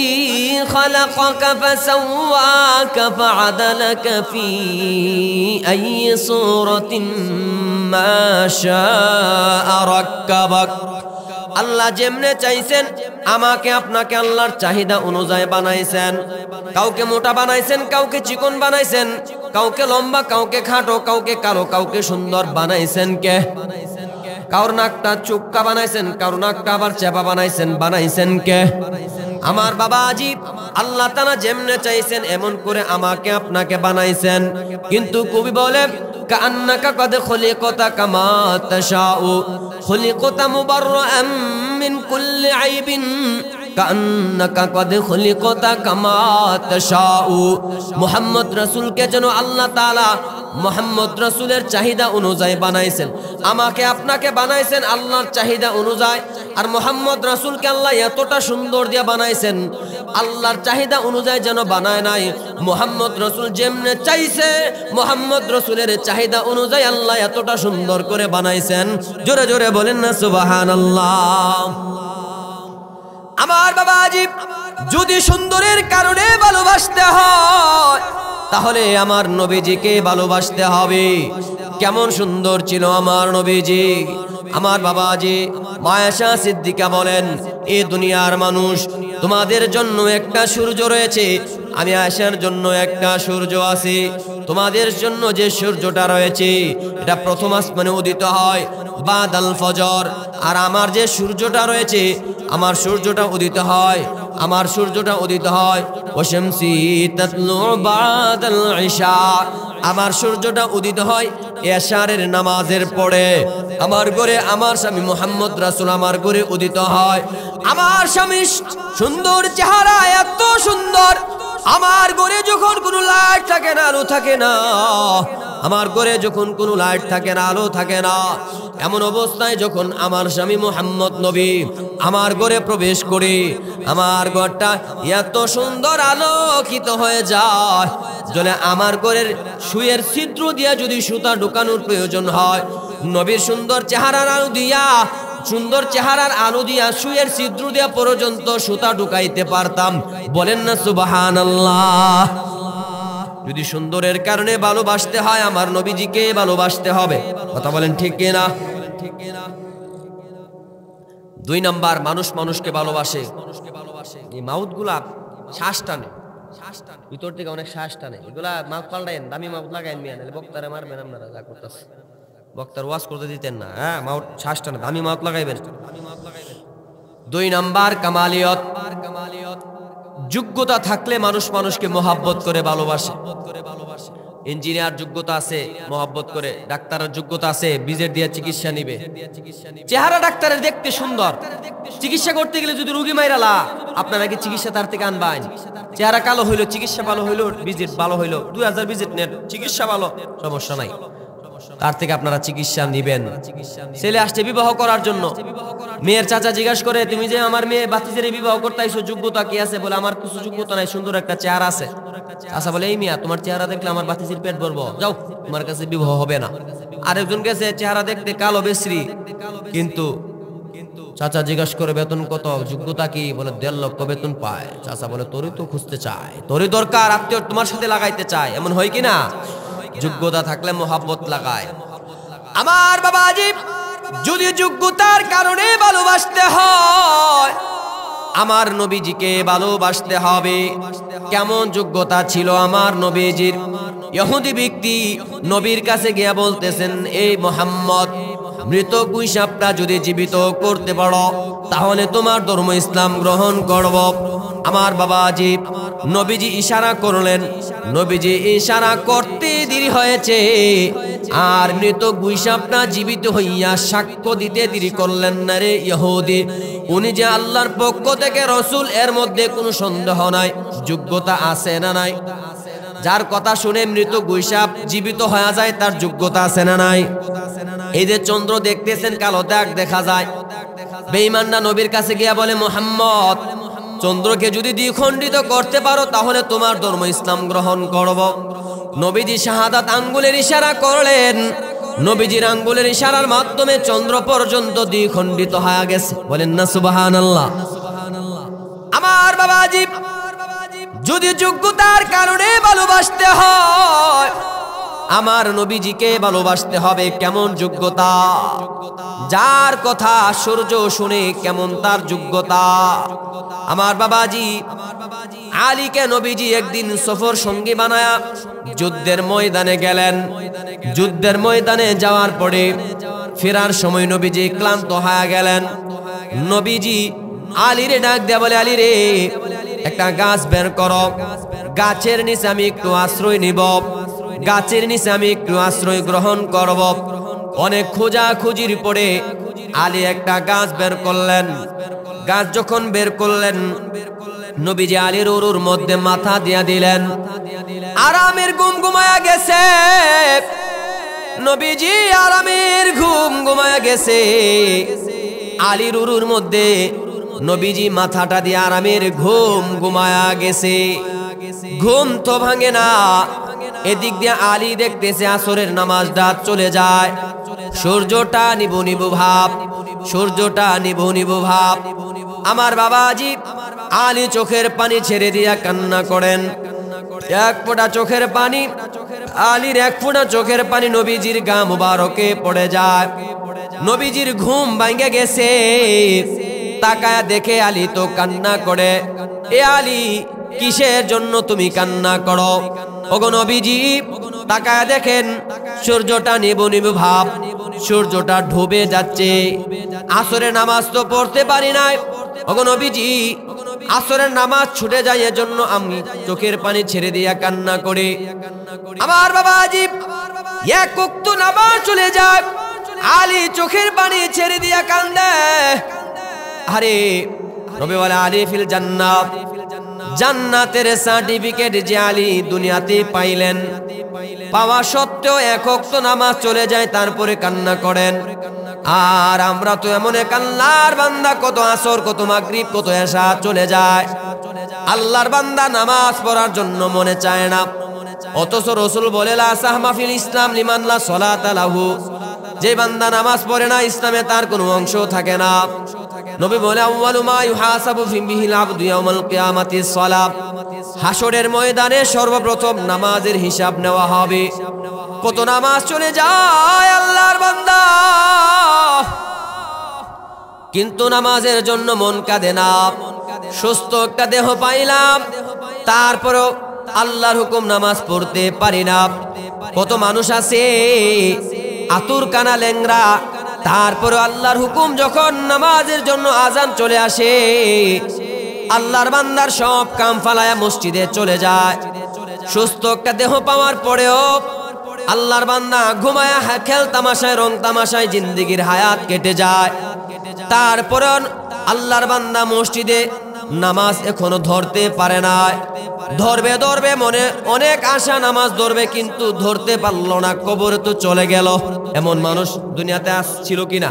খালাকাকা ফাসাওয়াকা ফাআদালাকা ফি আইয়ি সূরাতিন মা শাআ রাক্কাবাক। আল্লাহ যেমনে চাইছেন আমাকে আপনাকে আল্লাহর চাহিদা অনুযায়ী বানাইছেন। কাউকে মোটা বানাইছেন, কাউকে চিকন বানাইছেন, কাউকে লম্বা, কাউকে খাটো, কাউকে কালো, কাউকে সুন্দর বানাইছেন কে? কারোর নাকটা চোক্কা বানাইছেন, কারোর নাকটা আবার চেপা বানাইছেন কে? আমার বাবাজি, আল্লাহ তাআলা যেমনে চাইছেন এমন করে আমাকে আপনাকে বানাইছেন। কিন্তু কবি বলে কান্নাকা কদ খুলিকতা কামা তাশাউ, খুলিকতা মুবাররাআম মিন কুল্লি আইবিন, কান্নাকা কদ খুলিকতা কামা তাশাউ। মুহাম্মদ রাসূলকে যেন আল্লাহ তাআলা মুহাম্মদ রাসূলের চাহিদা অনুযায়ী বানাইছেন। আমাকে আপনাকে বানাইছেন আল্লাহর চাহিদা অনুযায়ী। আর মুহাম্মদ রাসূলকে আল্লাহ এতটা সুন্দর দিয়ে বানাইছেন, আল্লাহর চাহিদা অনুযায়ী যেন বানায় নাই। মুহাম্মদ রাসূল যেমনে চাইছে মুহাম্মদ রাসূলের চাহিদা অনুযায়ী আল্লাহ এতটা সুন্দর করে বানাইছেন। জোরে জোরে বলেন না সুবহানাল্লাহ। আমার বাবাজি, যদি সুন্দরের কারণে ভালোবাসতে হয় তাহলে আমার নবীজিকে ভালোবাসতে হবে। কেমন সুন্দর ছিল আমার নবীজি। আমার বাবাজি মায়েশা সিদ্দিকা বলেন, এই দুনিয়ার মানুষ তোমাদের জন্য একটা সূর্য রয়েছে, আমি আয়েশার জন্য একটা সূর্য আছে। তোমাদের জন্য যে সূর্যটা রয়েছে এটা প্রথম আসমানে উদিত হয় বাদাল ফজর, আর আমার যে সূর্যটা রয়েছে আমার সূর্যটা উদিত হয়, আমার সূর্যটা উদিত হয় ওয়াশামসি তাতলু বাদাল ইশা, আমার সূর্যটা উদিত হয় এশারের নামাজের পরে। আমার ঘরে আমার স্বামী মুহাম্মদ রাসূল আমার ঘরে উদিত হয়। আমার স্বামী সুন্দর চেহারা, এত সুন্দর, আমার ঘরে যখন কোনো লাইট থাকে না, আলো থাকে না, আমার ঘরে যখন কোনো লাইট থাকে না, আলো থাকে না, এমন অবস্থায় যখন আমার স্বামী মুহাম্মদ নবী আমার ঘরে প্রবেশ করে আমার ঘরটা এত সুন্দর আলোকিত হয়ে যায়, যদি আমার ঘরের সুয়ের ছিদ্র দিয়া যদি সুতা ঢুকানোর প্রয়োজন হয়, নবীর সুন্দর চেহারার আলো দিয়া, সুন্দর চেহারার আলো দিয়া সুয়ের ছিদ্র দিয়া পর্যন্ত সুতা ঢুকাইতে পারতাম। বলেন না সুবহানাল্লাহ। যদি সুন্দরের কারণে ভালোবাসতে হয় আমার নবীজিকে ভালোবাসতে হবে। কথা বলেন ঠিক কিনা? দুই নাম্বার, মানুষ মানুষকে ভালোবাসে। এই মাউথগুলা শ্বাস টানে, ভিতর থেকে অনেক শ্বাস টানে। এগুলা মাউথ পাল্টাইন, দামি মাউথ লাগাইন মিয়া, নাহলে বক্তারে মারবেন আপনারা যা করতেছে। বক্তার ওয়াজ করতে দিতেন না, হ্যাঁ মাউথ শ্বাস টানে, দামি মাউথ লাগাইবেন। দুই নাম্বার কামালিয়ত। যোগ্যতা থাকলে মানুষ মানুষকে মহাব্বত করে ভালোবাসে। ইঞ্জিনিয়ার যোগ্যতা আছে মহাব্বত করে, ডাক্তারের যোগ্যতা আছে বিজেট দিয়ে চিকিৎসা নিবে। চেহারা ডাক্তারের দেখতে সুন্দর, চিকিৎসা করতে গেলে যদি রোগী মাইরালা আপনারা কি চিকিৎসা তার থেকে আনবেন? চেহারা কালো হইলো চিকিৎসা ভালো হইলো, বিজেট ভালো হইলো, 2000 বিজেট নেন, চিকিৎসা ভালো, সমস্যা নাই, তার থেকে আপনারা চিকিৎসা নিবেন। ছেলে আসছে বিবাহ করার জন্য, মেয়ের চাচা জিজ্ঞাসা করে তুমি যে আমার মেয়ে বাতিজের বিবাহ করতে আইছো যোগ্যতা কি আছে? বলে আমার কিছু যোগ্যতা নাই, সুন্দর একটা চেহারা আছে। চাচা বলে এই মিয়া তোমার চেহারা দেখলে আমার বাতিজের পেট ভরবো, যাও তোমার কাছে বিবাহ হবে না। আরেকজন গেছে চেহারা দেখতে কালো বেশ্রী, কিন্তু চাচা জিজ্ঞাসা করে বেতন কত, যোগ্যতা কি? বলে 1.5 লক্ষ বেতন পায়। চাচা বলে তোরই তো খুঁজতে চায়, তোরই দরকার, আত্মীয় তোমার সাথে লাগাইতে চায়, এমন হয় কি না? যোগ্যতা থাকলে মোহাব্বত লাগায়। আমার বাবাজি, যদি যোগ্যতার কারণে ভালোবাসতে হয় আমার নবীজিকে ভালোবাসতে হবে। কেমন যোগ্যতা ছিল আমার নবীজির? ইহুদি ব্যক্তি নবীর কাছে গিয়া বলতেছেন, এই মুহাম্মদ মৃত গুইসাপটা যদি জীবিত করতে পারো তাহলে তোমার ধর্ম ইসলাম গ্রহণ করব। আমার বাবাজি নবীজি ইশারা করলেন, নবীজি ইশারা করতে দেরি হয়েছে আর মৃত গুইসাপটা জীবিত হইয়া সাক্ষ্য দিতে দেরি করলেন না রে ইহুদি। উনি যে আল্লাহর পক্ষ থেকে রাসূল, এর মধ্যে কোনো সন্দেহ নাই। যোগ্যতা আছে না নাই? যার কথা শুনে মৃত গুইসাপ জীবিত হয়ে যায়, তার যোগ্যতা আছে না নাই? এই যে চন্দ্র দেখতেছেন, কালো দাগ দেখা যায়। বেঈমানরা নবীর কাছে গিয়া বলে, মুহাম্মদ, চন্দ্রকে যদি দ্বিখণ্ডিত করতে পারো তাহলে তোমার ধর্ম ইসলাম গ্রহণ করব। নবীজি শাহাদাত আঙ্গুলের ইশারা করলেন। নবীজির আঙ্গুলের ইশারার মাধ্যমে চন্দ্র পর্যন্ত দ্বিখণ্ডিত হয়ে গেছে। বলেন না সুবহানাল্লাহ। আমার বাবাজি, যদি যোগ্যতার কারণে ভালোবাসতে হয়, আমার নবীজিকে ভালোবাসতে হবে। কেমন যোগ্যতা? যার কথা সূর্য শুনে কেমন তার যোগ্যতা। আমার বাবাজি, আলীকে নবীজি একদিন সফর সঙ্গী বানায়া যুদ্ধের ময়দানে গেলেন। যুদ্ধের ময়দানে যাওয়ার পরে ফেরার সময় নবীজি ক্লান্ত হয়ে গেলেন। নবীজি আলীরে ডাক দেয়া বলে, আলী রে, একটা গাছ বের করো, গাছের নিচে আমি একটু আশ্রয় নিব, গাছের নিচে আমি একটু আশ্রয় গ্রহণ করব। অনেক খোঁজাখুঁজির পরে আলী একটা গাছ বের করলেন। গাছ যখন বের করলেন, নবীজি আলীর উরুর মধ্যে মাথা দিয়া দিলেন। আরামের ঘুম ঘুমায়া গেছে। নবীজি আরামের ঘুম ঘুমায়া গেছে। আলীর উরুর মধ্যে নবীজি মাথাটা দিয়ে আরামের ঘুম ঘুমায়া গেছে। ঘুম তো ভাঙে না। এদিক দিয়ে আলী দেখতেছে আসরের নামাজটা চলে যায়। সূর্যটা নিবু নিবু ভাব, সূর্যটা নিবু নিবু ভাব। আমার বাবাজি আলী চোখের পানি ছেড়ে দিয়া কান্না করেন। এক ফোঁটা চোখের পানি, আলীর এক ফোঁটা চোখের পানি নবীজির গা মুবারকে পড়ে যায়। নবীজির ঘুম ভাঙে গেছে। তাকায়া দেখে আলী তো কান্না করে। এ আলী, কিসের জন্য তুমি কান্না করো? ওগো নবীজি, তাকায়া দেখেন সূর্যটা নিবু নিবু ভাব, সূর্যটা ডুবে যাচ্ছে। আসরের নামাজ তো পড়তে পারি নাই। ওগো নবীজি, আসরের নামাজ ছুটে যায়, এজন্য আমি চোখের পানি ছেড়ে দিয়া কান্না করে। আমার বাবাজি এক ওয়াক্ত নামাজ চলে যায়, আলী চোখের পানি ছেড়ে দিয়া কান্দে। আরে নবী বলে, আলী ফিল জান্নাত, জান্নাতের সার্টিফিকেট যে আলী দুনিয়াতে পাইলেন, পাওয়া সত্ত্বেও এক ওয়াক্ত নামাজ চলে যায়, তারপরে কান্না করেন। আর আমরা তো এমন এক আল্লাহর বান্দা, কত আসর, কত মাগরিব, কত এশা চলে যায়, আল্লাহর বান্দা নামাজ পড়ার জন্য মনে চায় না। অথচ রাসূল বলে, লা সাহমা ফিল ইসলাম লিমান লা সালাতা লাহু, যে বান্দা নামাজ পড়ে না, ইসলামে তার কোনো অংশ থাকে না। নবী বলে, আউয়ালু মা ইউহাসাবু ফিহিল আবদু ইয়াউমাল কিয়ামাতিস সালাত, হাসরের ময়দানে সর্বপ্রথম নামাজের হিসাব নেওয়া হবে। কত নামাজ চলে যায় আল্লাহর বান্দা, কিন্তু নামাজের জন্য মন কাঁদে না। সুস্থ একটা দেহ পাইলাম, তারপরও আল্লাহর হুকুম নামাজ পড়তে পারি না। কত মানুষ আছে আতুর কানা লেংরা, তারপরও আল্লাহর হুকুম যখন নামাজের জন্য আজান চলে আসে, আল্লাহর বান্দার সব কাম ফালায়া মসজিদে চলে যায়। সুস্থ একটা দেহ পাওয়ার পরেও আল্লাহর বান্দা ঘুমায়া খেল তামাশায়, রং তামাশায় জিন্দেগির হায়াত কেটে যায়। তারপরে আল্লাহর বান্দা মসজিদে নামাজ এখনো ধরতে পারে না। ধরবে ধরবে মনে অনেক আশা, নামাজ ধরবে, কিন্তু ধরতে পারলো না, কবরে তো চলে গেল। এমন মানুষ দুনিয়াতে আসছিল কিনা?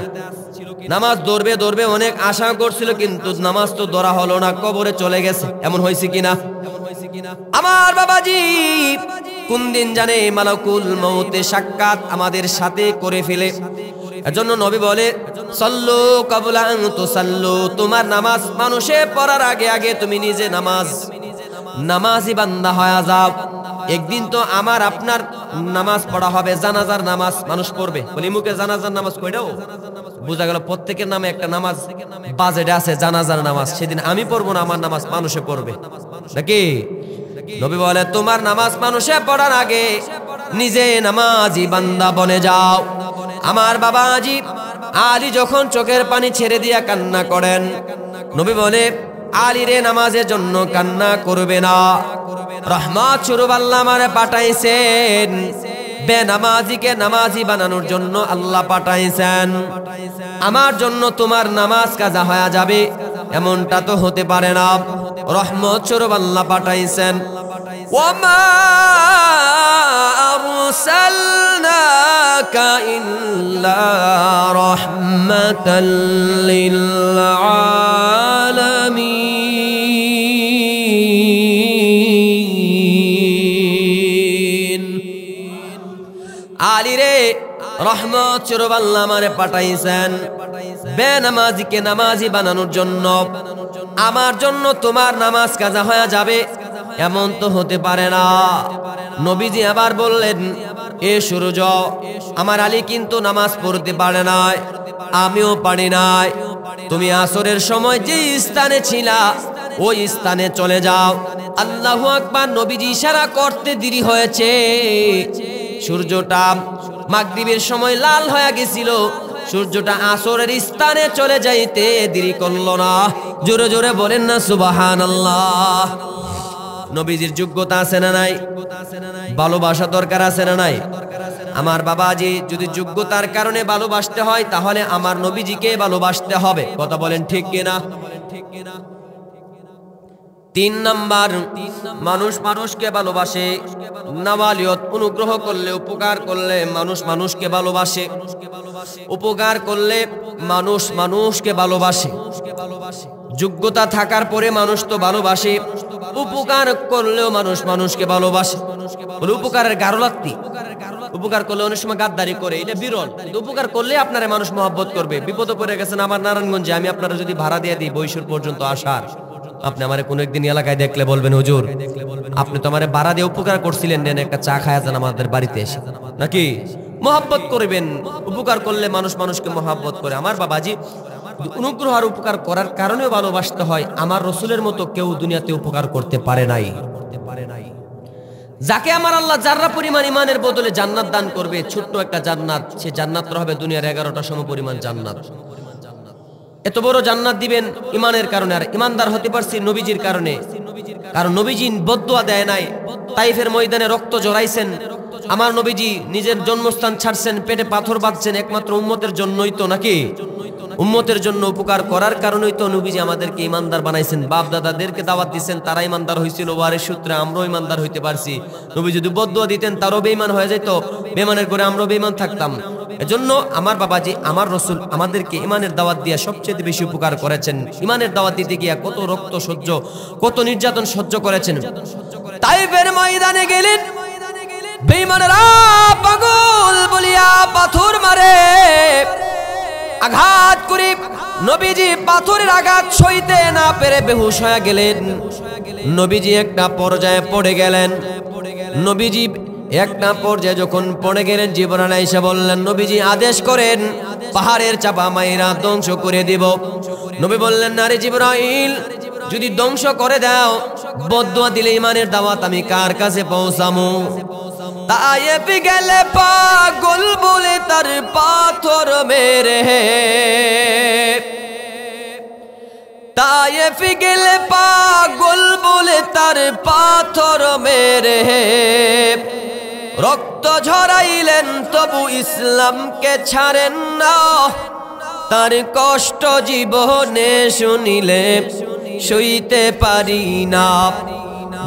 নামাজ ধরবে ধরবে অনেক আশা করছিল, কিন্তু নামাজ তো ধরা হলো না, কবরে চলে গেছে। এমন হয়েছে কিনা? আমার বাবাজি, কোন দিন জানে মালাকুল মউতে সাক্ষাৎ আমাদের সাথে করে ফেলে। এজন্য নবী বলে, সাল্লু কাবলা আন তুসাল্লু, তোমার নামাজ মানুষে পড়ার আগে আগে তুমি নিজে নামাজি বান্দা হয়ে যাও। একদিন তো আমার আপনার নামাজ পড়া হবে, জানাজার নামাজ মানুষ পড়বে। বলি মুখে জানাজার নামাজ কয়টাও বোঝা গেল, প্রত্যেকের নামে একটা নামাজ বাজেটে আছে, জানাজার নামাজ। সেদিন আমি পড়বো না, আমার নামাজ মানুষে পড়বে নাকি? নবী বলে, তোমার নামাজ মানুষে পড়ার আগে নিজে নামাজি বান্দা বনে যাও। আমার বাবাজি আলী যখন চোখের পানি ছেড়ে দিয়া কান্না করেন, নবী বলে, আলী রে নামাজের জন্য কান্না করবে না, রহমত স্বরূপ আল্লাহ আমারে পাঠাইছেন, বেনামাজিকে নামাজি বানানোর জন্য আল্লাহ পাঠাইছেন। আমার জন্য তোমার নামাজ কাজা হয়ে যাবে এমনটা তো হতে পারে না, রহমত স্বরূপ আল্লাহ পাঠাইছেন। ওয়ামা আরসালনাকা ইল্লা রাহমাতাল লিল আলামিন। আলী রে, রহমত স্বরূপ আল্লাহ আমারে পাঠাইছেন বেনামাজিকে নামাজি বানানোর জন্য। আমার জন্য তোমার নামাজ কাজা হয়ে যাবে এমন তো হতে পারে না। নবীজি আবার বললেন, এ সূর্য, আমার আলী কিন্তু নামাজ পড়তে পারে নাই, আমিও পারি নাই, তুমি আসরের সময় যে স্থানে ছিলা ওই স্থানে চলে যাও। আল্লাহু আকবার। নবীজি ইশারা করতে দেরি হয়েছে, সূর্যটা মাগরিবের সময় লাল হয়ে গেছিল, সূর্যটা আসরের স্থানে চলে যাইতে দেরি করল না। জোরে জোরে বলেন না সুবহানাল্লাহ। নবীজির যোগ্যতা আছে না নাই? ভালোবাসা দরকার আছে না নাই? আমার বাবাজি যদি যোগ্যতার কারণে ভালোবাসতে হয় তাহলে আমার নবীজিকে ভালোবাসতে হবে। কথা বলেন ঠিক কিনা? 3 নাম্বার, মানুষ মানুষকে ভালোবাসে। নাওয়ালিয়ত, অনুগ্রহ করলে, উপকার করলে মানুষ মানুষকে ভালোবাসে, উপকার করলে মানুষ মানুষকে ভালোবাসে। যোগ্যতা থাকার পরে মানুষ তো ভালোবাসে, উপকার করলেও মানুষ মানুষকে ভালোবাসে। উপকারের গারলাত্তি, উপকার করলে অনেক সময় গাদ্দারি করে, এটা বিরল। উপকার করলে আপনারা মানুষ মহব্বত করবে। বিপদে পড়ে গেছেন আমার নারায়ণগঞ্জে, আমি আপনারা যদি ভাড়া দিয়ে দিই বৈশুর পর্যন্ত আসার, আপনি আমার কোনো একদিন এলাকায় দেখলে বলবেন, হুজুর আপনি তো আমার ভাড়া দিয়ে উপকার করছিলেন, নেন একটা চা খায়া যান আমাদের বাড়িতে এসে, নাকি? মহব্বত করবেন। উপকার করলে মানুষ মানুষকে মহব্বত করে। আমার বাবাজি, অনুগ্রহ আর উপকার করার কারণেও ভালোবাসতে হয়। আমার রসুলের মতো কেউ দুনিয়াতে উপকার করতে পারে নাই। যাকে আমার আল্লাহ যাররা পরিমাণ ইমানের বদলে জান্নাত দান করবে, ছোট্ট একটা জান্নাত, সে জান্নাত হবে দুনিয়ার 11টা সম পরিমাণ জান্নাত। এত বড় জান্নাত দিবেন ইমানের কারণে। আর ইমানদার হতে পারছি নবীজির কারণে, কারণ নবীজি বদদুয়া দেয় নাই। তাইফের ময়দানে রক্ত জড়াইছেন, আমার নবীজি নিজের জন্মস্থান ছাড়ছেন, পেটে পাথর বাঁধছেন একমাত্র উম্মতের জন্যই তো, নাকি? উম্মতের জন্য উপকার করার কারণেই তো নবীজি আমাদেরকে ইমানদার বানাইছেন। বাপ দাদাদেরকে দাওয়াত দিচ্ছেন, তারা ইমানদার হয়েছিল, ওয়ারিস সূত্রে আমরাও ইমানদার হইতে পারছি। নবী যদি বদদুয়া দিতেন তারও বেঈমান হয়ে যেত, বেঈমানের করে আমরাও বেঈমান থাকতাম। এজন্য আমার বাবাজি, আমার রসুল আমাদেরকে ইমানের দাওয়াত দিয়ে সবচেয়ে বেশি উপকার করেছেন। ইমানের দাওয়াত দিতে গিয়া কত রক্ত সহ্য, কত নির্যাতন সহ্য করেছেন। তাইফের ময়দানে গেলেন, বেঈমানেরা পাগল বলিয়া পাথর মারে, আঘাত করে নবীজি পাথরের আঘাত সইতে না পেরে বেহুশ হয়ে গেলেন। নবীজি একটা পর্যায়ে পড়ে গেলেন। নবীজি একটা পর্যায়ে যখন পড়ে গেলেন, জিবরাইল আইসা বললেন, নবীজি আদেশ করেন পাহাড়ের চাপা মাইরা ধ্বংস করে দিব। নবী বললেন, না রে জিবরাইল, যদি ধ্বংস করে দাও, বদদুয়া দিলে ইমানের দাওয়াত আমি কার কাছে পৌঁছামু? তায়েফ গেলে পাগল বলে তার পাথর মেরে, তায়েফ গেলে পাগল বলে তার পাথর মেরে, রক্ত ঝরাইলেন তবু ইসলামকে ছাড়েন না। তার কষ্ট জীবনে শুনিলে সইতে পারি না।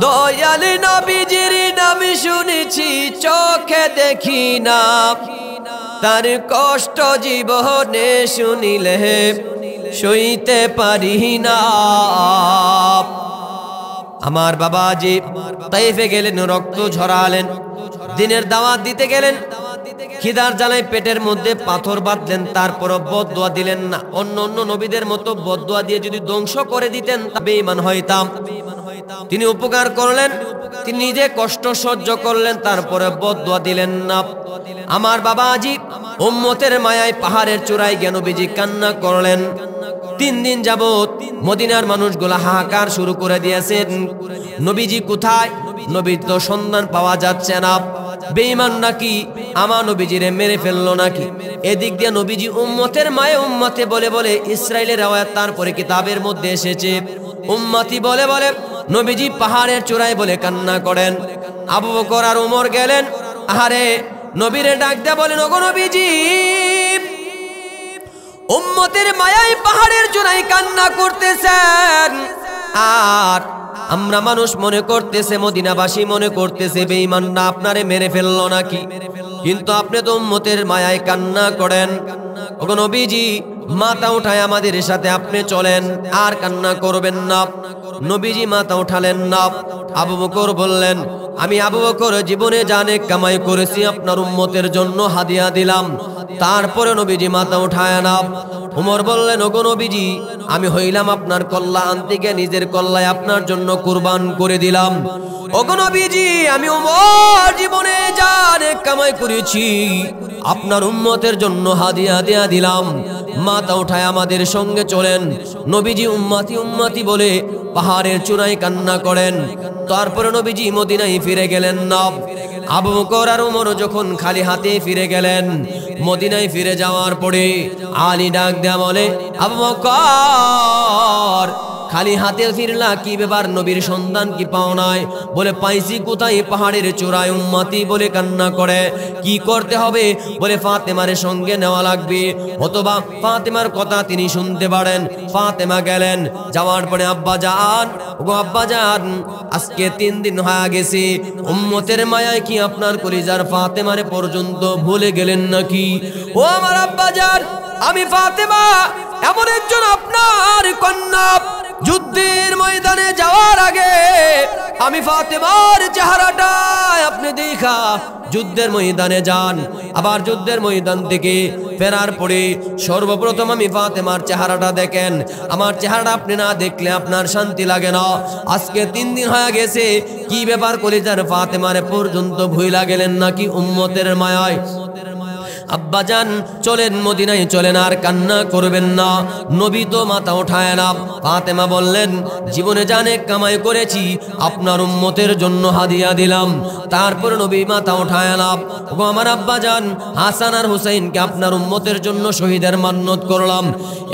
দয়াল নবীজির নাম শুনেছি, চোখে দেখি না। তার কষ্ট জীবনে শুনিলে সইতে পারি না। আমার বাবাজি তাইফে গেলেন, রক্ত ঝরালেন, দিনের দাওয়াত দিতে গেলেন, খিদার জ্বালায় পেটের মধ্যে পাথর বাঁধলেন, তারপরও বদদুয়া দিলেন না। অন্য অন্য নবীদের মতো বদদুয়া দিয়ে যদি ধ্বংস করে দিতেন বেঈমান হইতাম। তিনি উপকার করলেন, তিনি নিজে কষ্ট সহ্য করলেন, তারপরে বদদুয়া দিলেন না। আমার বাবাজি উম্মতের মায়ায় পাহাড়ের চূড়ায় গিয়ে নবীজি কান্না করলেন। 3 দিন যাবত মদিনার মানুষগুলা হাহাকার শুরু করে দিয়েছেন, নবীজি কোথায়? নবীর তো সন্ধান পাওয়া যাচ্ছে না। বেঈমান নাকি আমার নবীজিরে মেরে ফেললো নাকি। এদিক দিয়ে নবীজি উম্মতের মায়ে উম্মতে বলে বলে, ইসরাইলের রাওয়ায়াত তারপরে কিতাবের মধ্যে এসেছে, উম্মতি বলে বলে নবীজি পাহাড়ের চূড়ায় বলে কান্না করেন। আবু বকর আর ওমর গেলেন, আহারে নবীরে ডাক দেয়া বলেন, ওগো নবীজি, উম্মতের মায়ায় পাহাড়ের চূড়ায় কান্না করতেছেন, আর আমরা মানুষ মনে করতেছে, মদিনাবাসী মনে করতেছে বেঈমানরা আপনারে মেরে ফেললো নাকি, কিন্তু আপনি তো উম্মতের মায়ায় কান্না করেন। ওগো নবীজি, মাথা উঠায় আমাদের সাথে আপনি চলেন, আর কান্না করবেন না। নবীজি মাথা উঠালেন না। আবু বকর বললেন, আমি আবু বকর জীবনে জানে কামাই করেছি, আপনার উম্মতের জন্য হাদিয়া দিলাম, তারপরে নবীজি মাথা উঠায় না। উমর বললেন, ওগো নবীজি, আমি হইলাম আপনার কল্যাণ থেকে নিজের কল্যায় আপনার জন্য কুরবান করে দিলাম। ওগো নবীজি, আমি উমর জীবনে জানে কামাই করেছি, আপনার উম্মতের জন্য হাদিয়া দিয়া দিলাম, মাথা উঠায় আমাদের সঙ্গে চলেন। নবীজি উম্মতি উম্মতি বলে পাহাড়ের চূড়ায় কান্না করেন। তারপরে নবীজি মদিনায় ফিরে গেলেন না। আবু বকর আর ওমর যখন খালি হাতে ফিরে গেলেন, মদিনায় ফিরে যাওয়ার পরে আলী ডাক দেয়া বলে, আবু বকর, খালি হাতে ফিরলা, কি ব্যাপার, নবীর সন্তান কি পাও নাই? বলে, পাইছি কোথায়? পাহাড়ের চূড়ায়। উম্মতি বলে কান্না করে, কি করতে হবে? বলে, ফাতেমার সঙ্গে নেওয়া লাগবে, অথবা ফাতেমার কথা তিনি শুনতে পারেন। ফাতেমা গেলেন, যাওয়ার পরে আব্বা যান, ওগো আব্বা যান, আজকে 3 দিন হয়ে গেছে, উম্মতের মায়ায় কি আপনার কলিজার ফাতেমারে পর্যন্ত ভুলে গেলেন নাকি? ও আমার আব্বা যান, আমি ফাতেমা এমন একজন আপনার কন্যা, যুদ্ধের ময়দানে যাওয়ার আগে আমি ফাতেমার চেহারাটা আপনি দেখা যুদ্ধের ময়দানে যান, আবার যুদ্ধের ময়দান থেকে ফেরার পরে সর্বপ্রথম আমি ফাতেমার চেহারাটা দেখেন। আমার চেহারাটা আপনি না দেখলে আপনার শান্তি লাগে না। আজকে 3 দিন হয়ে গেছে, কি ব্যাপার, কলিজার ফাতেমারে পর্যন্ত ভুইলা গেলেন নাকি উম্মতের মায়ায়? আব্বাজান চলেন, মদিনায় চলেন, আর কান্না করবেন না। নবী তো মাথা ওঠায় না। ফাতেমা বললেন, জীবনে জানে কামাই করেছি, আপনার উম্মতের জন্য হাদিয়া দিলাম, তারপর নবী মাথা ওঠায় না। ও আমার আব্বাজান, হাসান আর হুসাইনকে আপনার উম্মতের জন্য শহীদের মান্নত করলাম।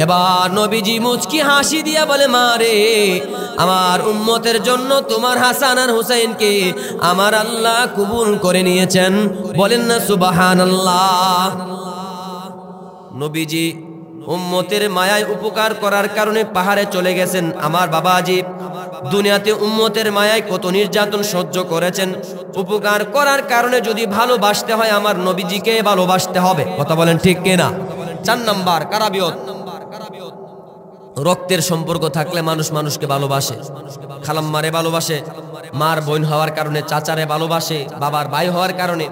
এবার নবীজি মুচকি হাসি দিয়া বলে, মা রে, আমার উম্মতের জন্য তোমার হাসান আর হুসাইনকে আমার আল্লাহ কবুল করে নিয়েছেন, বলেন না সুবহানাল্লাহ। নবীজি উম্মতের মায়ায় উপকার করার কারণে পাহাড়ে চলে গেছেন। আমার বাবাজি দুনিয়াতে উম্মতের মায়ায় কত নির্যাতন সহ্য করেছেন। উপকার করার কারণে যদি ভালোবাসতে হয়, আমার নবীজিকে ভালোবাসতে হবে। কথা বলেন ঠিক কিনা? 4 নাম্বার কারাবিয়ত। রক্তের সম্পর্ক থাকলে মানুষ মানুষকে ভালোবাসে। খালাম্মারে ভালোবাসে, মার বোন হওয়ার কারণে চাচারে ভালোবাসে, বাবার ভাই হওয়ার কারণে,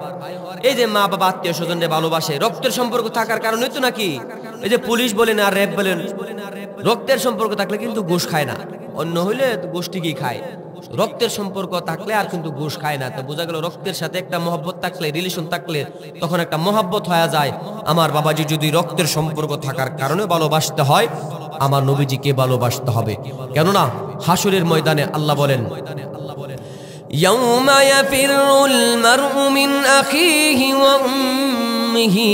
এই যে মা বাবা আত্মীয় স্বজনরে ভালোবাসে, রক্তের সম্পর্ক থাকার কারণে তো নাকি। এই যে পুলিশ বলেন আর র্যাব বলেন, রক্তের সম্পর্ক থাকলে কিন্তু ঘুষ খায় না, অন্য হইলে ঘুষ ঠিকই খায়। রক্তের সম্পর্ক থাকলে আর কিন্তু ঘুষ খায় না। তো বোঝা গেল রক্তের সাথে একটা মহব্বত থাকলে, রিলেশন থাকলে তখন একটা মহব্বত হয়ে যায়। আমার বাবাজি যদি রক্তের সম্পর্ক থাকার কারণে ভালোবাসতে হয়, আমার নবীজিকে ভালোবাসতে হবে। কেননা হাসরের ময়দানে আল্লাহ বলেন, ইয়াউমা ইয়াফিরুল মারউ মিন আখিহি ওয়া উম্মিহি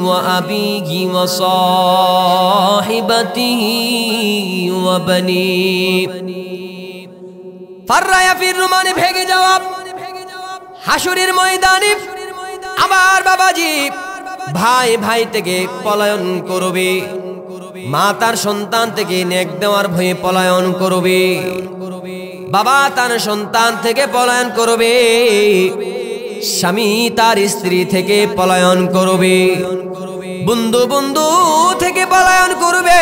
ওয়া আবিহি ওয়া সাহিবাতিহি ওয়া বানিহি। ফাররা ইয়াফিরু মানে ভেগে যাওয়া। হাসরের ময়দানে আমার বাবাজি ভাই ভাই থেকে পলায়ন করবে, মা তার সন্তান থেকে নেক দেওয়ার ভয়ে পলায়ন করবে, বাবা তার সন্তান থেকে পলায়ন করবে, স্বামী তার স্ত্রী থেকে পলায়ন করবে, বন্ধু বন্ধু থেকে পলায়ন করবে।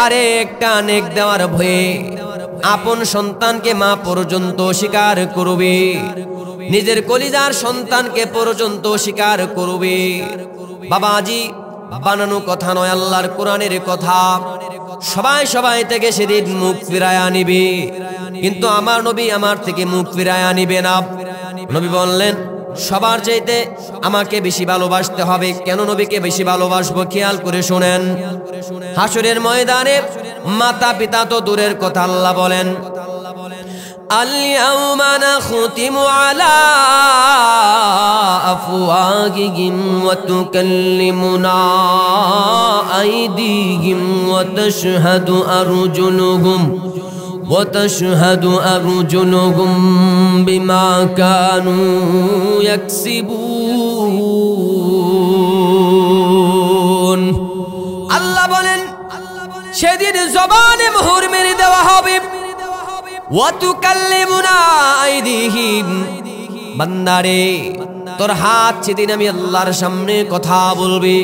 আরে একটা নেক দেওয়ার ভয়ে আপন সন্তানকে মা পর্যন্ত স্বীকার করবে, নিজের কলিজার সন্তানকে পর্যন্ত স্বীকার করবে। বাবাজি বানানো কথা নয়, আল্লাহর কোরআনের কথা। সবাই সবাই থেকে সেদিন মুখ ফিরায়া নিবে, কিন্তু আমার নবী আমার থেকে মুখ ফিরায়া নিবে না। নবী বললেন, সবার চাইতে আমাকে বেশি ভালোবাসতে হবে। কেন নবীকে বেশি ভালোবাসবো? খেয়াল করে শুনেন। হাসরের ময়দানে মাতা পিতা তো দূরের কথা, আল্লাহ বলেন, আল ইয়াউমা নাখতিমু আলা أفواههم وتكلمنا أيديهم وتشهد أرجلهم بما كانوا يكسبون আল্লাহ বলেন সেদিন জবানে মোহর মেরে দেওয়া হবে ওয়াতুকাল্লিমুনা আইদিহিম বান্দারে তোর হাত সেদিন আমি আল্লাহর সামনে কথা বলবে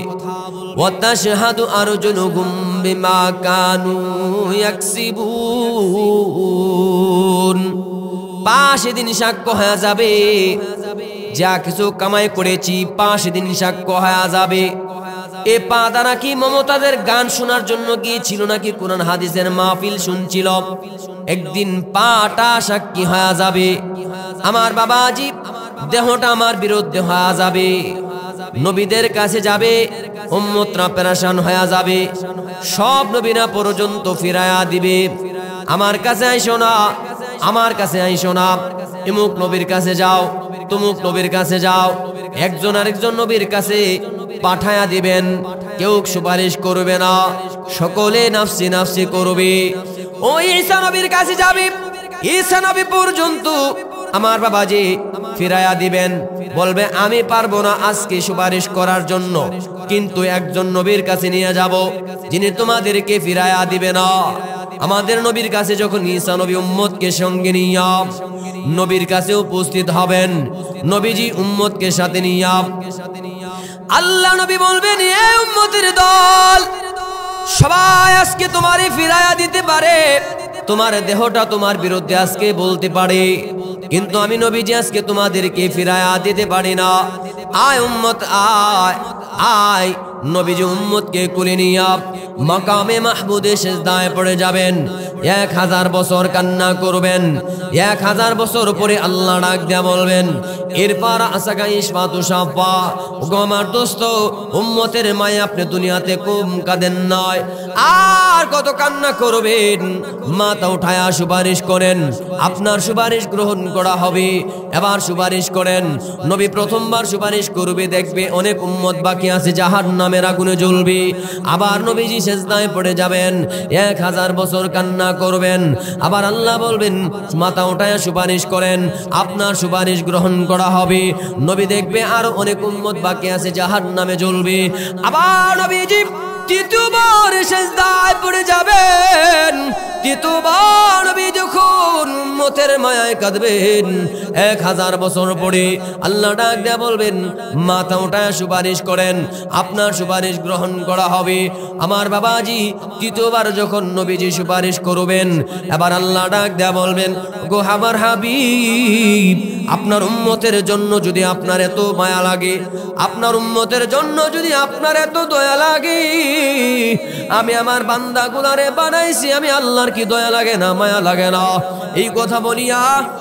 ওয়াতাশহাদু আরজুলুহুম বিমা কানু ইয়াকসিবুন পা সেদিন সাক্ষ্য হয়ে যাবে যা কিছু কামাই করেছি পা সেদিন সাক্ষ্য হয়ে যাবে এ পা দ্বারা কি মমতাদের গান শোনার জন্য গিয়েছিল নাকি কোরআন হাদিসের মাহফিল শুনছিল একদিন পাটা সাক্ষী হয়ে যাবে আমার বাবাজি দেহটা আমার বিরুদ্ধে হয়ে যাবে নবীদের কাছে যাবে উম্মতরা পেরেশান হয়ে যাবে সব নবীরা পর্যন্ত ফিরায়া দিবে আমার কাছে আইসো না আমার কাছে আইসো না ইমুক নবীর কাছে যাও তুমুক নবীর কাছে যাও একজন আরেকজন নবীর কাছে পাঠায়া দিবেন কেউ সুপারিশ করবে না সকলে নাফসি নাফসি করবে ওই ঈসা নবীর কাছে যাবে ঈসা নবী পর্যন্ত আমার বাবাজি ফিরায়া দিবেন বলবে আমি পারবো না আজকে সুপারিশ করার জন্য কিন্তু একজন নবীর কাছে নিয়ে যাব যিনি তোমাদেরকে ফিরায়া দিবে না আমাদের নবীর কাছে যখন ঈসা নবী উম্মতকে সঙ্গে নিয়ে নবীর কাছে উপস্থিত হবেন নবীজি উম্মতকে সাথে নিয়ে আল্লাহ নবী বলবেন এ উম্মতের দল সবাই আজকে তোমারে ফিরায়া দিতে পারে তোমার দেহটা তোমার বিরুদ্ধে আজকে বলতে পারে কিন্তু আমি নবীজি আজকে তোমাদেরকে ফিরায়া দিতে পারি না আয় উম্মত আয় আয় নবীজি উম্মতকে কুলে নিয়ে মাকামে মাহমুদে সিজদায় পড়ে যাবেন 1000 বছর কান্না করবেন 1000 বছর পরে আল্লাহ ডাক দিয়া বলবেন এরপর আসাকা ইসমাতু সাফা ওগো আমার দোস্ত উম্মতের মায়ে আপনি দুনিয়াতে কম কাঁদেন নয় আর কত কান্না করবেন মাথা উঠায়া সুপারিশ করেন আপনার সুপারিশ গ্রহণ করা হবে এবার সুপারিশ করেন নবী প্রথমবার সুপারিশ করবে দেখবে অনেক উম্মত বাকি আছে জাহান্নামের আগুনে জ্বলবে আবার নবীজি সিজদায় পড়ে যাবেন 1000 বছর কান্না করবেন আবার আল্লাহ বলবেন মাথা উঠায়া সুপারিশ করেন আপনার সুপারিশ গ্রহণ করা হবে নবী দেখবে আর অনেক উম্মত বাকি আছে জাহান্নামে জ্বলবে আবার নবীজি তৃতীয়বার সিজদায় পড়ে যাবেন তৃতীয়বার নবী যখন উম্মতের মায়ায় কাঁদবেন 1000 বছর পরে আল্লাহ ডাক দেয়া বলবেন মাথা উঠায় সুপারিশ করেন আপনার সুপারিশ গ্রহণ করা হবে আমার বাবাজি তৃতীয়বার যখন নবীজি সুপারিশ করবেন এবার আল্লাহ ডাক দেয়া বলবেন গো আমার হাবিব আপনার উম্মতের জন্য যদি আপনার এত মায়া লাগে আপনার উম্মতের জন্য যদি আপনার এত দয়া লাগে আমি আমার বান্দাগুলারে বানাইছি আমি আল্লাহর কি দয়া লাগে না মায়া লাগে না এই কথা বলিয়া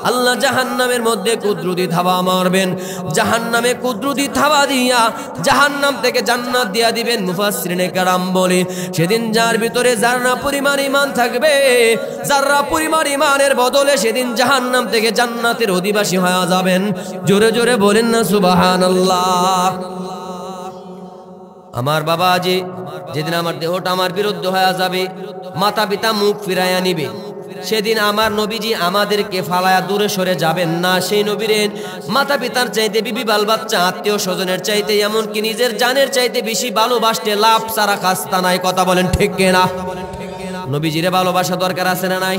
আল্লাহ জাহান্নামের মধ্যে কুদরতি থাবা মারবেন জাহান্নামে কুদরতি থাবা দিয়া জাহান্নাম থেকে জান্নাত দিয়া দিবেন মুফাসসিরিনে কেরাম বলে সেদিন যার ভিতরে জাররা পরিমাণ ঈমান থাকবে জাররা পরিমাণ ঈমানের বদলে সেদিন জাহান্নাম থেকে জান্নাতের অধিবাসী হয়ে যাবেন জোরে জোরে বলেন না সুবহানাল্লাহ আমার বাবাজি যেদিন আমার দেহটা আমার বিরুদ্ধে হয়ে যাবে মাতা পিতা মুখ ফিরাইয়া নিবে সেদিন আমার নবীজি আমাদেরকে ফালায়া দূরে সরে যাবেন না সেই নবীর মাতা পিতার চাইতে বিবি বাল বাচ্চা আত্মীয় স্বজনের চাইতে এমনকি নিজের জানের চাইতে বেশি ভালোবাসতে লাভ সারা কাস্তা নাই কথা বলেন ঠিক কিনা নবীজিরে ভালোবাসা দরকার আছে না নাই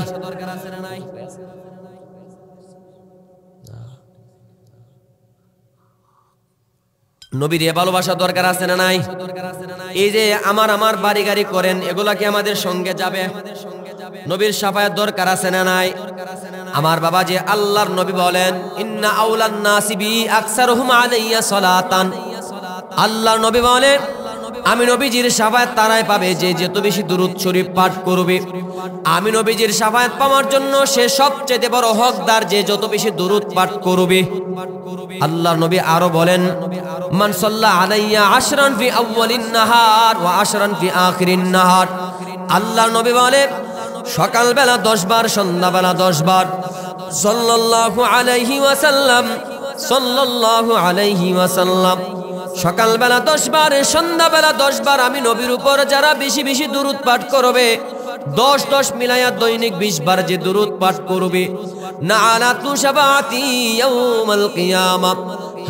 নবীরে ভালোবাসা দরকার আছে না নাই এই যে আমার বাড়ি গাড়ি করেন এগুলা কি আমাদের সঙ্গে যাবে নবীর শাফায়াত দরকার আছে না নাই আমার বাবা যে আল্লাহর নবী বলেন ইন্না আউলান নাসি বি আকসারুহুম আলাইয়া সালাতান আল্লাহর নবী বলেন আমি নবীজির শাফায়াত তারাই পাবে যে যত বেশি দুরূদ শরীফ পাঠ করবে আমি নবীজির শাফায়াত পাওয়ার জন্য সে সবচেয়ে বড় হকদার যে যত বেশি দুরূদ পাঠ করবে আল্লাহর নবী আরো বলেন মান সাল্লা আলাইয়া আশরান ফি আউয়ালিন নাহার ওয়া আশরান ফি আখিরিন নাহার আল্লাহর নবী বলেন সকাল বেলা 10 বার সন্ধ্যা বেলা 10 বার সাল্লাল্লাহু আলাইহি ওয়াসাল্লাম সাল্লাল্লাহু আলাইহি ওয়াসাল্লাম। সকালবেলা 10 বার, সন্ধ্যাবেলা 10 বার আমি নবীর উপর যারা বেশি বেশি দুরূদ পাঠ করবে, 10 মিলায়া দৈনিক 20 বার যে দুরূদ পাঠ করবে, নাআলাতু শাফাআতি ইয়াউমাল কিয়ামাহ,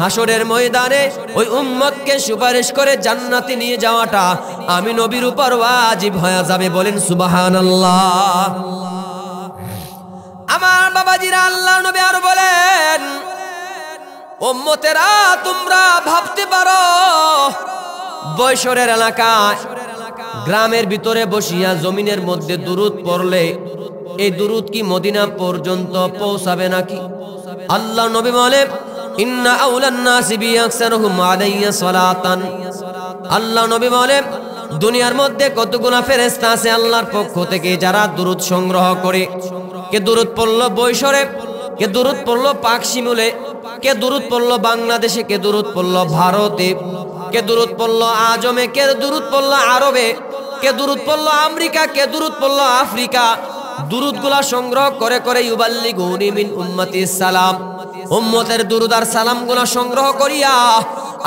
হাসরের ময়দানে ওই উম্মতকে সুপারিশ করে জান্নাতে নিয়ে যাওয়াটা আমি নবীর উপর ওয়াজিব হয়ে যাবে। বলেন সুবহানাল্লাহ। আমার বাবাজিরা, আল্লাহর নবী আর বলেন, উম্মতেরা তোমরা ভাবতে পারো বৈশরের এলাকায় গ্রামের ভিতরে বসিয়া জমিনের মধ্যে দুরূদ পড়লে এই দুরূদ কি মদিনা পর্যন্ত পৌঁছাবে নাকি? আল্লাহর নবী বলে, ইন্না আউলান নাসি বি আকসারুহুম আলাইয়া সালাতান। আল্লাহর নবী বলে, দুনিয়ার মধ্যে কতগুলো ফেরেশতা আছে আল্লাহর পক্ষ থেকে যারা দুরূদ সংগ্রহ করে। কে দুরূদ পড়লো বৈশরে, কে দুরূদ পড়লো পাকশিমুলে, কে দুরূদ পড়লো বাংলাদেশে, কে দুরূদ পড়লো ভারতে, কে দুরূদ পড়লো আজমে, কে দুরূদ পড়লো আরবে, কে দুরূদ পড়লো আমেরিকা, কে দুরূদ পড়লো আফ্রিকা। দুরূদগুলা সংগ্রহ করে করে ইউবাল্লিগুনি মিন উম্মতি সালাম, উম্মতের দুরূদ আর সালামগুলা সংগ্রহ করিয়া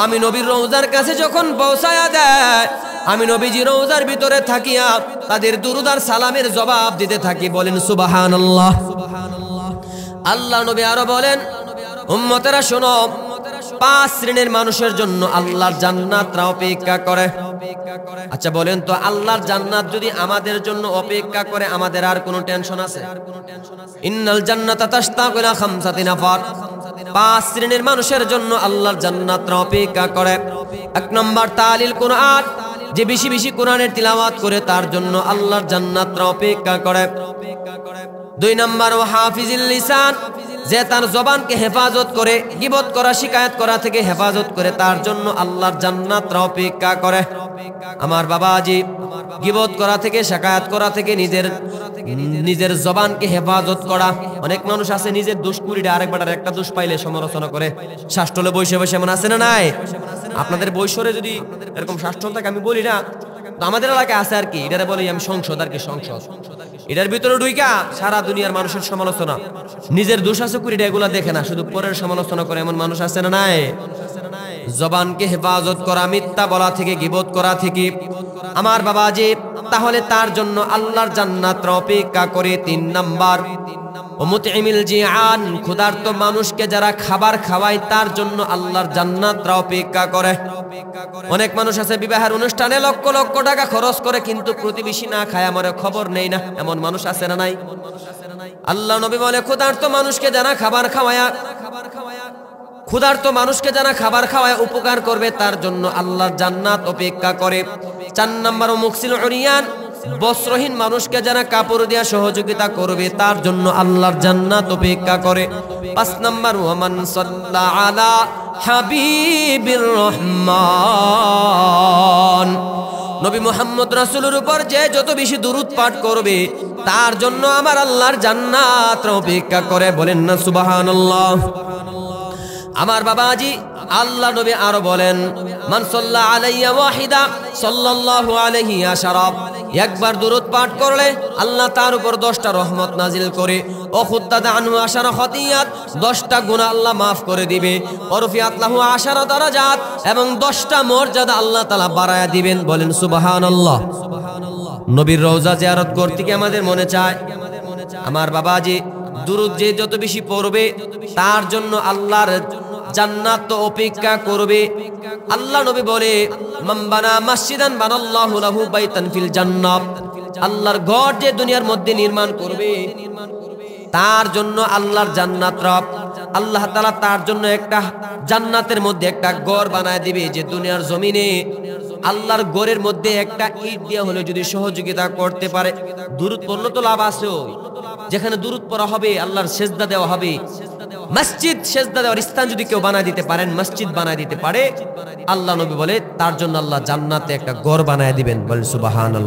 আমি নবীর রওজার কাছে যখন পৌঁছায়া দেয়, আমি নবীজি রওজার ভিতরে থাকিয়া তাদের দুরূদ আর সালামের জবাব দিতে থাকি। বলেন সুবহানাল্লাহ। আল্লাহ নবী আরো বলেন, উম্মতেরা শোনো, 5 শ্রেণীর মানুষের জন্য আল্লাহর জান্নাত অপেক্ষা করে। আচ্ছা বলেন তো, আল্লাহর জান্নাত যদি আমাদের জন্য অপেক্ষা করে, আমাদের আর কোনো টেনশন আছে? ইন্নাল জান্নাতা তাশতাকু ইলা 5 নাফার, 5 শ্রেণীর মানুষের জন্য আল্লাহর জান্নাত অপেক্ষা করে। 1 নম্বর তালিল কুরআন, যে বেশি বেশি কোরআনের তিলাওয়াত করে তার জন্য আল্লাহর জান্নাত অপেক্ষা করে। 2 নম্বর ও হাফিজুল লিসান, যে তার জবানকে হেফাজত করে, গীবত করা শিকায়াত করা থেকে হেফাজত করে, তার জন্য আল্লাহর জান্নাত অপেক্ষা করে। আমার বাবাজি, গীবত করা থেকে শিকায়াত করা থেকে নিজের জবানকে হেফাজত করা। অনেক মানুষ আছে নিজের দোষ কুড়িটা আরেকবার একটা দোষ পাইলে সমালোচনা করে, শাস্ত্রলে বসে বসে এমন আছে না নাই? আপনাদের বৈশরে যদি এরকম শাস্ত্র থাকে আমি বলি না, তো আমাদের এলাকায় আছে আর কি, এটারে বলি আমি সংসদ আর কি, সংসদ। এটার ভিতরে ঢুইকা সারা দুনিয়ার মানুষের সমালোচনা, নিজের দোষ আছে কুড়িটা এগুলা দেখে না, শুধু পরের সমালোচনা করে, এমন মানুষ আছে না নাই? জবানকে হেফাজত করা, মিথ্যা বলা থেকে, গীবত করা থেকে। আমার বাবাজি, তাহলে তার জন্য আল্লাহর জান্নাত অপেক্ষা করে। 3 নাম্বার ও মুতঈমিল জিআন, ক্ষুধার্ত মানুষকে যারা খাবার খাওয়ায় তার জন্য আল্লাহর জান্নাত অপেক্ষা করে। অনেক মানুষ আছে বিবাহের অনুষ্ঠানে লক্ষ লক্ষ টাকা খরচ করে, কিন্তু প্রতিবেশী না খায় মরে, খবর নেই না, এমন মানুষ আছে না নাই? আল্লাহ নবী বলে, ক্ষুধার্ত মানুষকে যারা খাবার খাওয়ায়, ক্ষুধার্ত মানুষকে যারা খাবার খাওয়ায় উপকার করবে তার জন্য আল্লাহর জান্নাত অপেক্ষা করে। 4 নম্বর ও মুকসিল উরিয়ান, বস্ত্রহীন মানুষকে যারা কাপড় দিয়া সহযোগিতা করবে তার জন্য আল্লাহর জান্নাত অপেক্ষা করে। 5 নম্বর ওয়ামান সাল্লা আলা হাবিবির রহমান, নবী মুহাম্মদ রাসূলের উপর যে যত বেশি দুরূদ পাঠ করবে তার জন্য আমার আল্লাহর জান্নাত অপেক্ষা করে। বলেন না সুবহানাল্লাহ। আমার বাবাজি, আল্লাহ নবী আরো বলেন, মান সাল্লা আলাইয়া ওয়াহিদা সাল্লাল্লাহু আলাইহি আশারা, একবার দুরূদ পাঠ করলে আল্লাহ তার উপর 10টা রহমত নাজিল করে। ও খুদ্দাদা আনহু আশারা খতিয়াত, 10টা গুনাহ আল্লাহ মাফ করে দিবে। ওরফিয়াত লাহু আশারা দারাজাত, এবং 10টা মর্যাদা আল্লাহ তাআলা বাড়ায়া দিবেন। বলেন সুবহানাল্লাহ। নবীর রওজা জিয়ারত করতে কি আমাদের মনে চায়? আমার বাবাজি, দুরূদ যে যত বেশি পড়বে তার জন্য আল্লাহর জান্নাত তো অপেক্ষা করবে। আল্লাহ নবী বলে, মান বানা মসজিদান বানাল্লাহু লাহু বাইতান ফিল জান্নাহ, আল্লাহর ঘর যে দুনিয়ার মধ্যে নির্মাণ করবে তার জন্য আল্লাহর জান্নাত রব, আল্লাহ তাআলা তার জন্য একটা জান্নাতের মধ্যে একটা ঘর বানায় দিবে, যে দুনিয়ার জমিনে আল্লাহর ঘরের মধ্যে একটা ইট দিয়া হলে যদি সহযোগিতা করতে পারে। দুরূদ পড়লে তো লাভ আছে, যেখানে দুরূদ পড়া হবে আল্লাহর সেজদা দেওয়া হবে, মসজিদ সেজদা দেওয়ার স্থান যদি কেউ বানায় দিতে পারেন, মসজিদ বানায় দিতে পারে, আল্লাহ নবী বলে তার জন্য আল্লাহ জান্নাতে একটা ঘর বানায় দিবেন। বলেন সুবহানাল্লাহ।